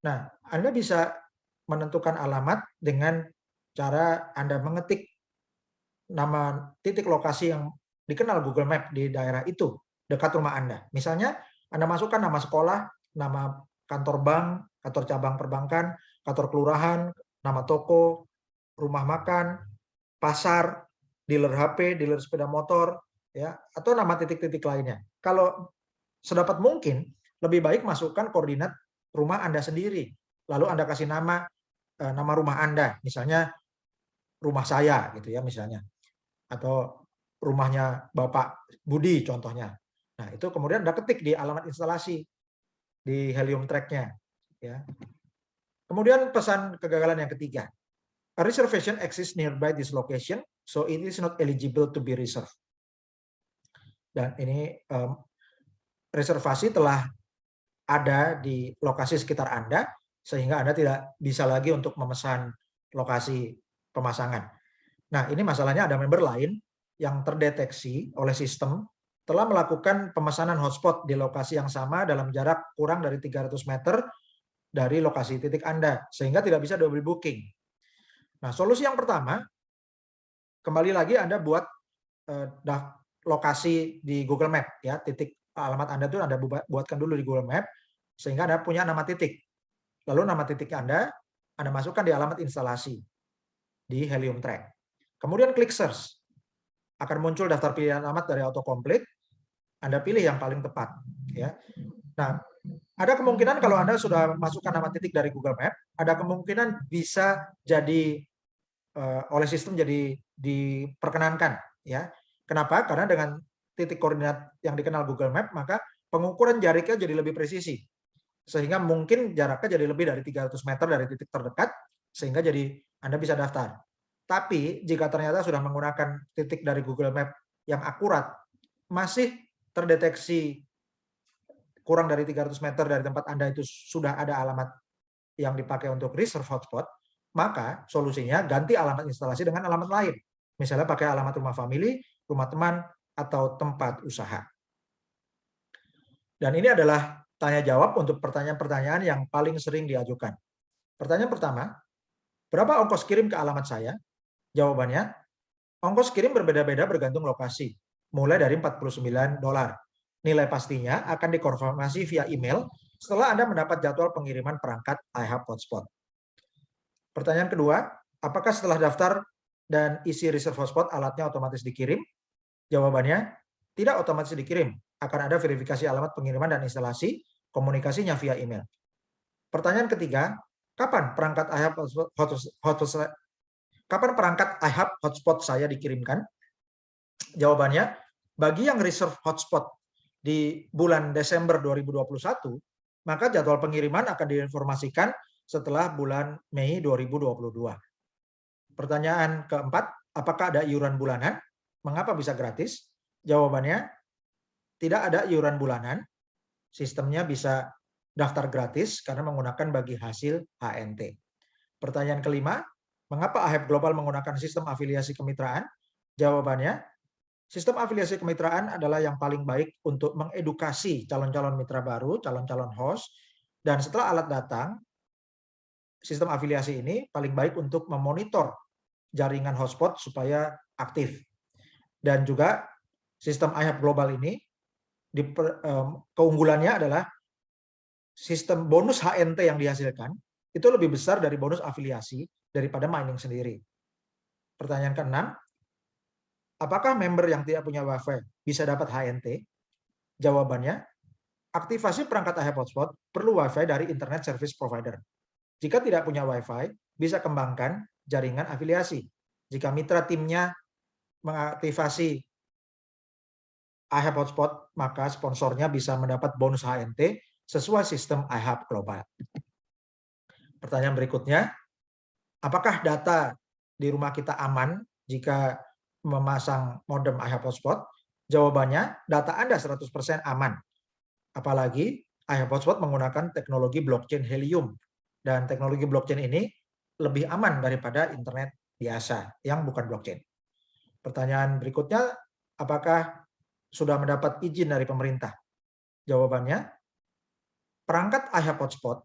Nah, Anda bisa menentukan alamat dengan cara Anda mengetik nama titik lokasi yang dikenal Google Map di daerah itu, dekat rumah Anda. Misalnya, Anda masukkan nama sekolah, nama kantor bank, kantor cabang perbankan, kantor kelurahan, nama toko, rumah makan, pasar, dealer HP, dealer sepeda motor, ya, atau nama titik-titik lainnya. Kalau sedapat mungkin lebih baik masukkan koordinat rumah Anda sendiri. Lalu Anda kasih nama rumah Anda, misalnya rumah saya gitu ya misalnya. Atau rumahnya Bapak Budi contohnya. Nah, itu kemudian Anda ketik di alamat instalasi di Helium Track-nya, ya. Kemudian pesan kegagalan yang ketiga. A reservation exists nearby this location, so it is not eligible to be reserved. Dan ini reservasi telah ada di lokasi sekitar Anda, sehingga Anda tidak bisa lagi untuk memesan lokasi pemasangan. Nah, ini masalahnya ada member lain yang terdeteksi oleh sistem telah melakukan pemesanan hotspot di lokasi yang sama dalam jarak kurang dari 300 meter dari lokasi titik Anda, sehingga tidak bisa double booking. Nah, solusi yang pertama, kembali lagi Anda buat lokasi di Google Map, ya, titik alamat Anda itu Anda buatkan dulu di Google Map, sehingga Anda punya nama titik. Lalu nama titik Anda masukkan di alamat instalasi di Helium Track. Kemudian klik search, akan muncul daftar pilihan alamat dari autocomplete. Anda pilih yang paling tepat, ya. Nah, ada kemungkinan kalau Anda sudah masukkan nama titik dari Google Map, ada kemungkinan bisa jadi oleh sistem jadi diperkenankan, ya. Kenapa? Karena dengan titik koordinat yang dikenal Google Map, maka pengukuran jaraknya jadi lebih presisi. Sehingga mungkin jaraknya jadi lebih dari 300 meter dari titik terdekat, sehingga jadi Anda bisa daftar. Tapi jika ternyata sudah menggunakan titik dari Google Map yang akurat, masih terdeteksi kurang dari 300 meter dari tempat Anda itu sudah ada alamat yang dipakai untuk reserve hotspot, maka solusinya ganti alamat instalasi dengan alamat lain. Misalnya pakai alamat rumah family, rumah teman, atau tempat usaha. Dan ini adalah tanya jawab untuk pertanyaan-pertanyaan yang paling sering diajukan. Pertanyaan pertama, berapa ongkos kirim ke alamat saya? Jawabannya, ongkos kirim berbeda-beda bergantung lokasi, mulai dari $49. Nilai pastinya akan dikonfirmasi via email setelah Anda mendapat jadwal pengiriman perangkat iHub Hotspot. Pertanyaan kedua, apakah setelah daftar dan isi reserve hotspot alatnya otomatis dikirim? Jawabannya, tidak otomatis dikirim. Akan ada verifikasi alamat pengiriman dan instalasi, komunikasinya via email. Pertanyaan ketiga, kapan perangkat iHub Hotspot saya dikirimkan? Jawabannya, bagi yang reserve hotspot di bulan Desember 2021, maka jadwal pengiriman akan diinformasikan setelah bulan Mei 2022. Pertanyaan keempat, apakah ada iuran bulanan? Mengapa bisa gratis? Jawabannya, tidak ada iuran bulanan. Sistemnya bisa daftar gratis karena menggunakan bagi hasil HNT. Pertanyaan kelima, mengapa AHEP Global menggunakan sistem afiliasi kemitraan? Jawabannya, sistem afiliasi kemitraan adalah yang paling baik untuk mengedukasi calon-calon mitra baru, calon-calon host, dan setelah alat datang, sistem afiliasi ini paling baik untuk memonitor jaringan hotspot supaya aktif. Dan juga sistem AHEP Global ini, keunggulannya adalah sistem bonus HNT yang dihasilkan itu lebih besar dari bonus afiliasi daripada mining sendiri. Pertanyaan keenam, apakah member yang tidak punya WiFi bisa dapat HNT? Jawabannya, aktivasi perangkat AHEP Hotspot perlu WiFi dari Internet Service Provider. Jika tidak punya WiFi, bisa kembangkan jaringan afiliasi. Jika mitra timnya mengaktifasi AHEP Hotspot, maka sponsornya bisa mendapat bonus HNT sesuai sistem AHEP Global. Pertanyaan berikutnya, apakah data di rumah kita aman jika memasang modem AHEP Hotspot? Jawabannya, data Anda 100% aman. Apalagi AHEP Hotspot menggunakan teknologi blockchain Helium. Dan teknologi blockchain ini lebih aman daripada internet biasa yang bukan blockchain. Pertanyaan berikutnya, apakah sudah mendapat izin dari pemerintah? Jawabannya, perangkat AHEP Hotspot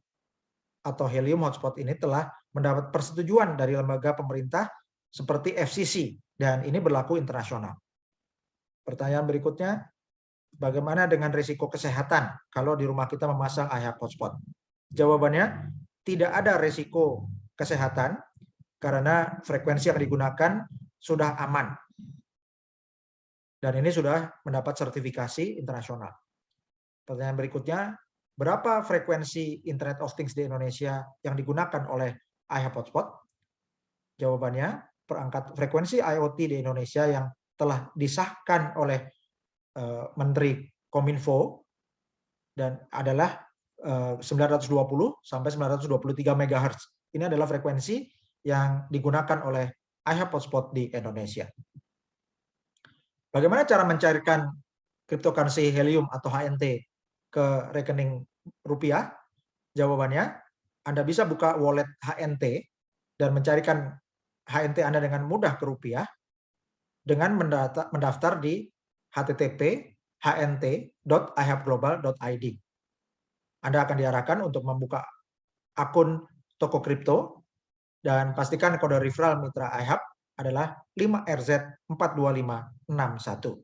atau Helium Hotspot ini telah mendapat persetujuan dari lembaga pemerintah seperti FCC dan ini berlaku internasional. Pertanyaan berikutnya, bagaimana dengan risiko kesehatan kalau di rumah kita memasang AHEP Hotspot? Jawabannya, tidak ada risiko kesehatan karena frekuensi yang digunakan sudah aman. Dan ini sudah mendapat sertifikasi internasional. Pertanyaan berikutnya, berapa frekuensi Internet of Things di Indonesia yang digunakan oleh AHEP Hotspot? Jawabannya, perangkat frekuensi IoT di Indonesia yang telah disahkan oleh Menteri Kominfo dan adalah 920 sampai 923 MHz. Ini adalah frekuensi yang digunakan oleh AHEP Hotspot di Indonesia. Bagaimana cara mencairkan cryptocurrency Helium atau HNT ke rekening rupiah? Jawabannya, Anda bisa buka wallet HNT dan mencarikan HNT Anda dengan mudah ke rupiah dengan mendaftar di http://hnt.ahepglobal.id. Anda akan diarahkan untuk membuka akun toko kripto dan pastikan kode referral mitra AHEP adalah 5RZ42561.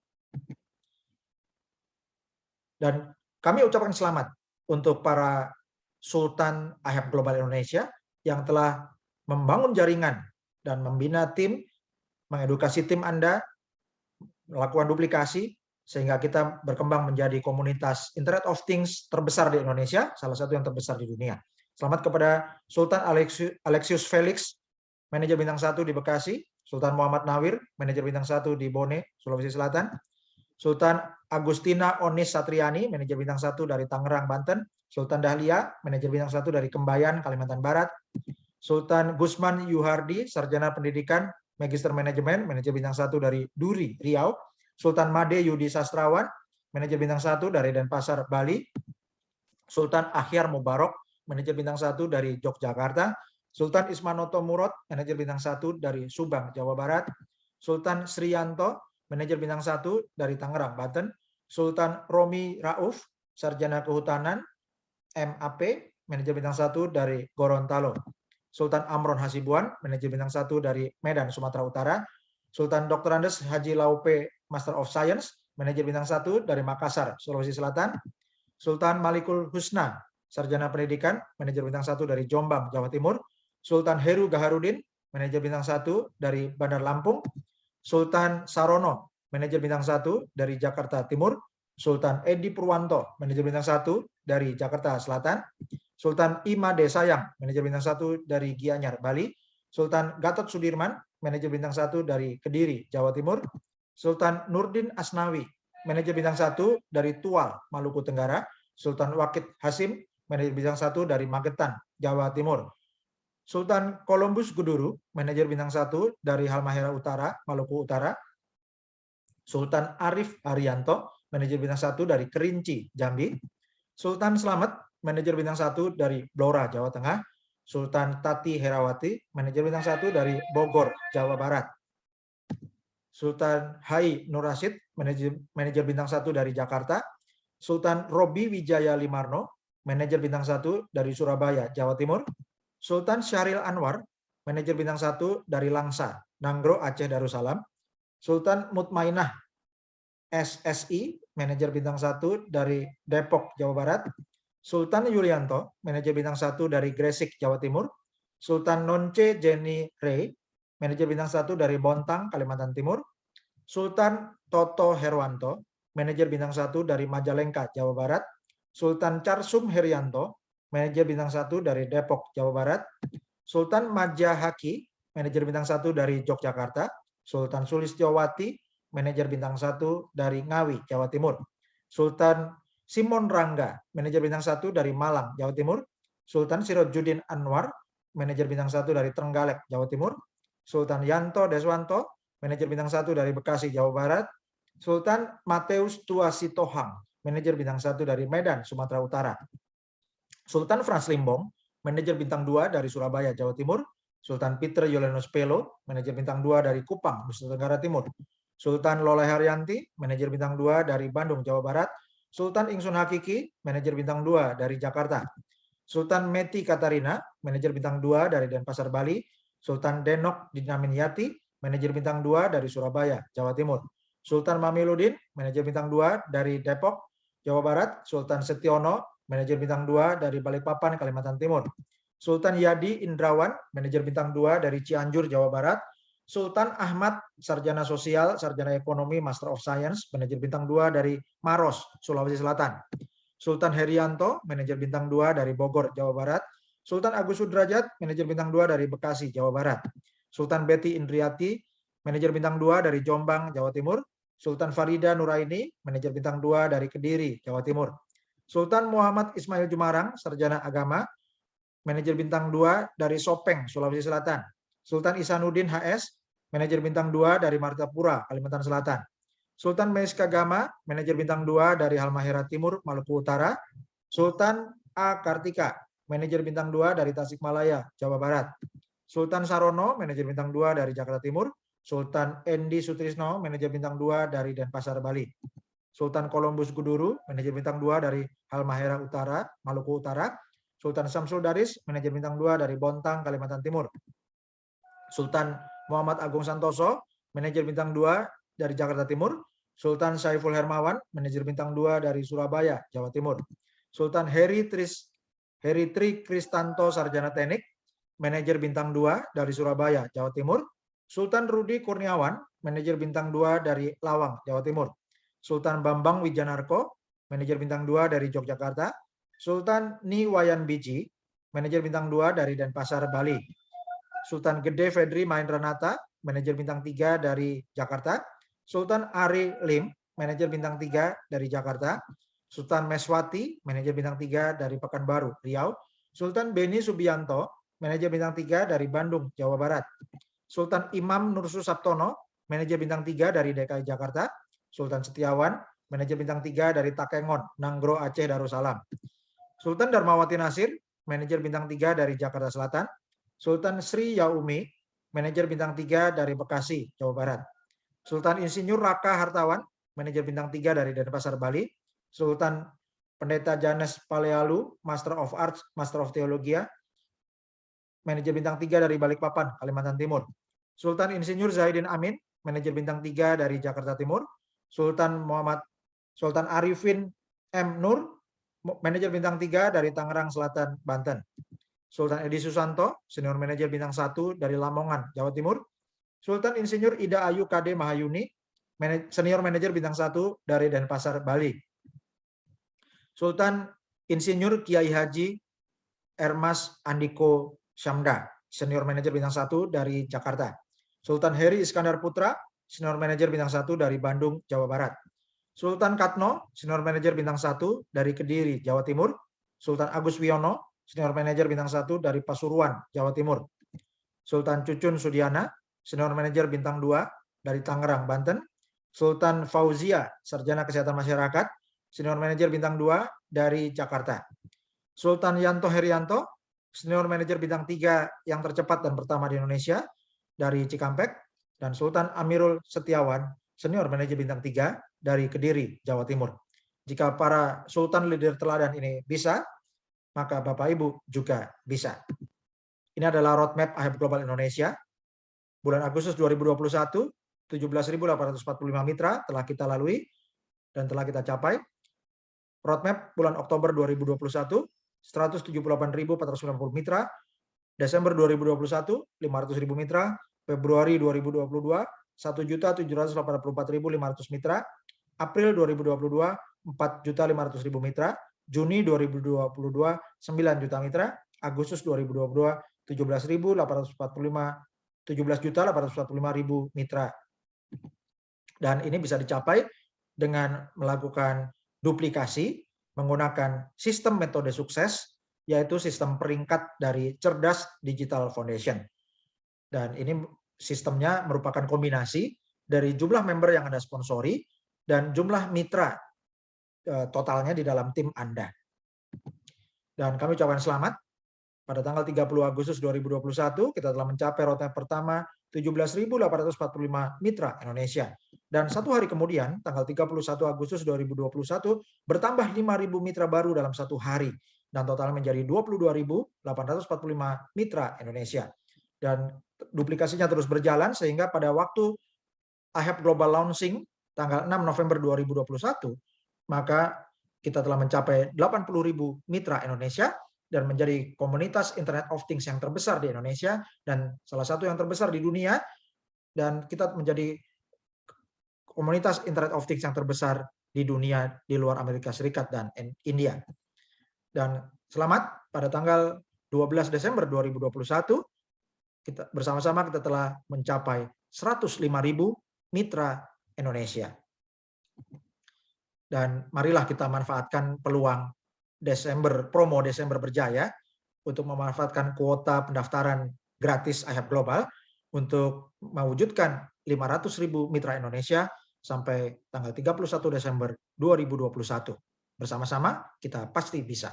Dan kami ucapkan selamat untuk para Sultan AHEP Global Indonesia yang telah membangun jaringan dan membina tim, mengedukasi tim Anda, melakukan duplikasi, sehingga kita berkembang menjadi komunitas Internet of Things terbesar di Indonesia, salah satu yang terbesar di dunia. Selamat kepada Sultan Alexius Felix, manajer bintang 1 di Bekasi, Sultan Muhammad Nawir, manajer bintang 1 di Bone, Sulawesi Selatan, Sultan Agustina Onis Satriani, manajer bintang 1 dari Tangerang, Banten, Sultan Dahlia, manajer bintang 1 dari Kembayan, Kalimantan Barat, Sultan Gusman Yuhardi, sarjana pendidikan, magister manajemen, manajer bintang 1 dari Duri, Riau, Sultan Made Yudi Sastrawan, manajer bintang 1 dari Denpasar, Bali, Sultan Akhyar Mubarok, manajer bintang 1 dari Yogyakarta, Sultan Ismanoto Murad, manajer bintang 1 dari Subang, Jawa Barat, Sultan Sriyanto, manajer bintang 1 dari Tangerang, Banten, Sultan Romi Rauf, sarjana kehutanan, MAP, manajer bintang 1 dari Gorontalo, Sultan Amron Hasibuan, manajer bintang 1 dari Medan, Sumatera Utara, Sultan Dr. Andes Haji Laupe, Master of Science, manajer bintang 1 dari Makassar, Sulawesi Selatan, Sultan Malikul Husna, sarjana pendidikan, manajer bintang 1 dari Jombang, Jawa Timur, Sultan Heru Gaharudin, manajer bintang 1 dari Bandar Lampung, Sultan Sarono, manajer bintang 1 dari Jakarta Timur, Sultan Edi Purwanto, manajer bintang 1 dari Jakarta Selatan, Sultan Imade Sayang, manajer bintang 1 dari Gianyar, Bali, Sultan Gatot Sudirman, manajer bintang 1 dari Kediri, Jawa Timur, Sultan Nurdin Asnawi, manajer bintang 1 dari Tual, Maluku Tenggara, Sultan Wakid Hasim, manajer bintang 1 dari Magetan, Jawa Timur, Sultan Columbus Guduru, manajer bintang 1 dari Halmahera Utara, Maluku Utara, Sultan Arif Haryanto, manajer bintang 1 dari Kerinci, Jambi, Sultan Slamet, manajer bintang 1 dari Blora, Jawa Tengah. Sultan Tati Herawati, manajer bintang 1 dari Bogor, Jawa Barat. Sultan Hai Nur Rasyid, manajer bintang 1 dari Jakarta. Sultan Robi Wijaya Limarno, manajer bintang 1 dari Surabaya, Jawa Timur. Sultan Syahril Anwar, manajer bintang 1 dari Langsa, Nanggro, Aceh Darussalam. Sultan Mutmainah SSI, manajer bintang 1 dari Depok, Jawa Barat. Sultan Yulianto, manajer bintang 1 dari Gresik, Jawa Timur. Sultan Nonce Jenny Rey, manajer bintang 1 dari Bontang, Kalimantan Timur. Sultan Toto Herwanto, manajer bintang 1 dari Majalengka, Jawa Barat. Sultan Charsum Herianto, manajer bintang 1 dari Depok, Jawa Barat. Sultan Majahaki, manajer bintang 1 dari Yogyakarta. Sultan Sulistyowati, manajer bintang 1 dari Ngawi, Jawa Timur. Sultan Simon Rangga, manajer bintang 1 dari Malang, Jawa Timur. Sultan Sirojudin Anwar, manajer bintang 1 dari Trenggalek, Jawa Timur. Sultan Yanto Deswanto, manajer bintang 1 dari Bekasi, Jawa Barat. Sultan Mateus Tuasitohang, manajer bintang 1 dari Medan, Sumatera Utara. Sultan Frans Limbong, manajer bintang 2 dari Surabaya, Jawa Timur. Sultan Peter Yolenus Pelo, manajer bintang 2 dari Kupang, Nusa Tenggara Timur. Sultan Loleh Haryanti, manajer bintang 2 dari Bandung, Jawa Barat. Sultan Ingsun Hakiki, manajer bintang 2 dari Jakarta. Sultan Meti Katarina, manajer bintang 2 dari Denpasar, Bali. Sultan Denok Dinaminiati, manajer bintang 2 dari Surabaya, Jawa Timur. Sultan Mamiludin, manajer bintang 2 dari Depok, Jawa Barat. Sultan Setiono, manajer bintang 2 dari Balikpapan, Kalimantan Timur. Sultan Yadi Indrawan, manajer bintang 2 dari Cianjur, Jawa Barat. Sultan Ahmad, sarjana sosial, sarjana ekonomi, Master of Science, manajer bintang 2 dari Maros, Sulawesi Selatan. Sultan Herianto, manajer bintang 2 dari Bogor, Jawa Barat. Sultan Agus Sudrajat, manajer bintang 2 dari Bekasi, Jawa Barat. Sultan Betty Indriati, manajer bintang 2 dari Jombang, Jawa Timur. Sultan Farida Nuraini, manajer bintang 2 dari Kediri, Jawa Timur. Sultan Muhammad Ismail Jumarang, sarjana agama, manajer bintang 2 dari Sopeng, Sulawesi Selatan. Sultan Isanuddin HS, manajer bintang 2 dari Martapura, Kalimantan Selatan. Sultan Meiska Gama, manajer bintang 2 dari Halmahera Timur, Maluku Utara. Sultan A. Kartika, manajer bintang 2 dari Tasikmalaya, Jawa Barat. Sultan Sarono, manajer bintang 2 dari Jakarta Timur. Sultan Endi Sutrisno, manajer bintang 2 dari Denpasar, Bali. Sultan Columbus Guduru, manajer bintang 2 dari Halmahera Utara, Maluku Utara. Sultan Samsul Daris, manajer bintang 2 dari Bontang, Kalimantan Timur. Sultan Muhammad Agung Santoso, manajer bintang 2 dari Jakarta Timur. Sultan Saiful Hermawan, manajer bintang 2 dari Surabaya, Jawa Timur. Sultan Heri Tri Kristanto, sarjana teknik, manajer bintang 2 dari Surabaya, Jawa Timur. Sultan Rudi Kurniawan, manajer bintang 2 dari Lawang, Jawa Timur. Sultan Bambang Wijanarko, manajer bintang 2 dari Yogyakarta. Sultan Niwayan Biji, manajer bintang 2 dari Denpasar, Bali. Sultan Gede Fedri Mahendranata, manajer bintang 3 dari Jakarta. Sultan Ari Lim, manajer bintang 3 dari Jakarta. Sultan Meswati, manajer bintang 3 dari Pekanbaru, Riau. Sultan Beni Subianto, manajer bintang 3 dari Bandung, Jawa Barat. Sultan Imam Nursu Sabtono, manajer bintang 3 dari DKI Jakarta. Sultan Setiawan, manajer bintang 3 dari Takengon, Nanggro, Aceh Darussalam. Sultan Darmawati Nasir, manajer bintang 3 dari Jakarta Selatan. Sultan Sri Yaumi, manajer bintang 3 dari Bekasi, Jawa Barat. Sultan Insinyur Raka Hartawan, manajer bintang 3 dari Denpasar, Bali. Sultan Pendeta Janes Palealu, Master of Arts, Master of Theologia, manajer bintang 3 dari Balikpapan, Kalimantan Timur. Sultan Insinyur Zaidin Amin, manajer bintang 3 dari Jakarta Timur. Sultan Arifin M. Nur, manajer bintang 3 dari Tangerang Selatan, Banten. Sultan Edi Susanto, senior manajer bintang 1 dari Lamongan, Jawa Timur. Sultan Insinyur Ida Ayu KD Mahayuni, senior manajer bintang 1 dari Denpasar, Bali. Sultan Insinyur Kiai Haji Ermas Andiko Syamda, senior manajer bintang 1 dari Jakarta. Sultan Heri Iskandar Putra, senior manajer bintang 1 dari Bandung, Jawa Barat. Sultan Katno, senior manajer bintang 1 dari Kediri, Jawa Timur. Sultan Agus Wiono, senior manajer bintang 1 dari Pasuruan, Jawa Timur. Sultan Cucun Sudiana, senior manajer bintang 2 dari Tangerang, Banten. Sultan Fauzia, sarjana kesehatan masyarakat, senior manajer bintang 2 dari Jakarta. Sultan Yanto Herianto, Senior Manager Bintang 3 yang tercepat dan pertama di Indonesia dari Cikampek, dan Sultan Amirul Setiawan, Senior Manager Bintang 3 dari Kediri, Jawa Timur. Jika para Sultan leader teladan ini bisa, maka Bapak Ibu juga bisa. Ini adalah roadmap AHEP Global Indonesia. Bulan Agustus 2021, 17.845 mitra telah kita lalui dan telah kita capai. Roadmap bulan Oktober 2021, 178.490 mitra. Desember 2021, 500.000 mitra. Februari 2022, 1.784.500 mitra. April 2022, 4.500.000 mitra. Juni 2022, 9 juta mitra. Agustus 2022, 17.845.000 mitra. Dan ini bisa dicapai dengan melakukan duplikasi menggunakan sistem metode sukses, yaitu sistem peringkat dari Cerdas Digital Foundation. Dan ini sistemnya merupakan kombinasi dari jumlah member yang Anda sponsori dan jumlah mitra totalnya di dalam tim Anda. Dan kami ucapkan selamat. Pada tanggal 30 Agustus 2021, kita telah mencapai roadmap pertama 17.845 mitra Indonesia. Dan satu hari kemudian, tanggal 31 Agustus 2021, bertambah 5.000 mitra baru dalam satu hari. Dan totalnya menjadi 22.845 mitra Indonesia. Dan duplikasinya terus berjalan sehingga pada waktu AHEP Global Launching, tanggal 6 November 2021, maka kita telah mencapai 80.000 mitra Indonesia, dan menjadi komunitas Internet of Things yang terbesar di Indonesia dan salah satu yang terbesar di dunia, dan kita menjadi komunitas Internet of Things yang terbesar di dunia di luar Amerika Serikat dan India. Dan selamat, pada tanggal 12 Desember 2021 kita bersama-sama kita telah mencapai 105.000 mitra Indonesia. Dan marilah kita manfaatkan peluang promo Desember Berjaya untuk memanfaatkan kuota pendaftaran gratis AHEP Global untuk mewujudkan 500.000 mitra Indonesia sampai tanggal 31 Desember 2021. Bersama-sama kita pasti bisa.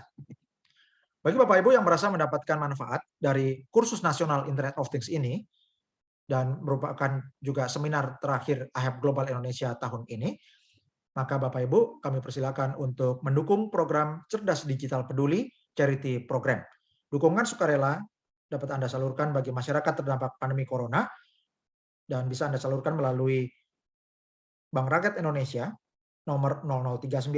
Bagi Bapak Ibu yang merasa mendapatkan manfaat dari kursus nasional Internet of Things ini, dan merupakan juga seminar terakhir AHEP Global Indonesia tahun ini, maka Bapak Ibu kami persilakan untuk mendukung program Cerdas Digital Peduli Charity Program. Dukungan sukarela dapat Anda salurkan bagi masyarakat terdampak pandemi Corona, dan bisa Anda salurkan melalui Bank Rakyat Indonesia nomor 0039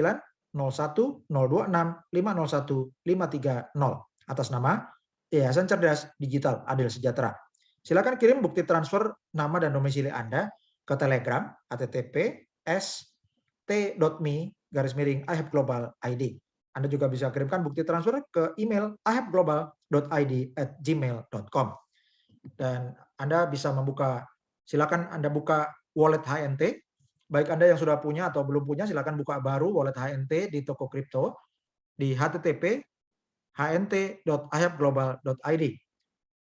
01 026 501 530 atas nama Yayasan Cerdas Digital Adil Sejahtera. Silakan kirim bukti transfer nama dan domisili Anda ke Telegram https://t.me/ahepglobal.id. Anda juga bisa kirimkan bukti transfer ke email ahepglobal.id@gmail.com. Dan Anda bisa silakan Anda buka wallet HNT. Baik Anda yang sudah punya atau belum punya, silakan buka baru wallet HNT di toko kripto di http://hnt.ahepglobal.id.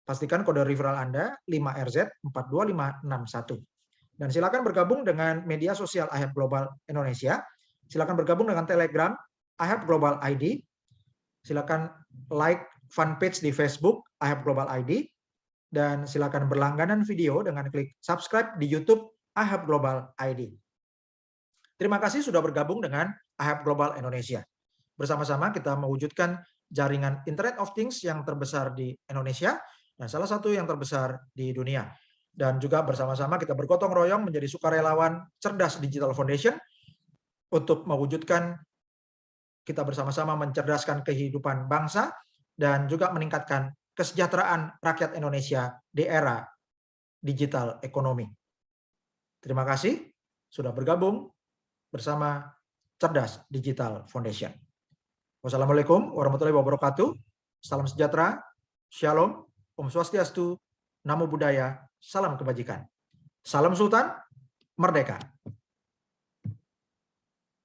Pastikan kode referral Anda 5RZ42561. Dan silakan bergabung dengan media sosial AHEP Global Indonesia. Silakan bergabung dengan Telegram AHEP Global ID. Silakan like fanpage di Facebook AHEP Global ID. Dan silakan berlangganan video dengan klik subscribe di YouTube AHEP Global ID. Terima kasih sudah bergabung dengan AHEP Global Indonesia. Bersama-sama kita mewujudkan jaringan Internet of Things yang terbesar di Indonesia dan salah satu yang terbesar di dunia. Dan juga bersama-sama kita bergotong royong menjadi sukarelawan Cerdas Digital Foundation untuk mewujudkan kita bersama-sama mencerdaskan kehidupan bangsa dan juga meningkatkan kesejahteraan rakyat Indonesia di era digital ekonomi. Terima kasih sudah bergabung bersama Cerdas Digital Foundation. Wassalamualaikum warahmatullahi wabarakatuh. Salam sejahtera, shalom, Om Swastiastu, Namo Buddhaya, salam kebajikan. Salam Sultan, merdeka.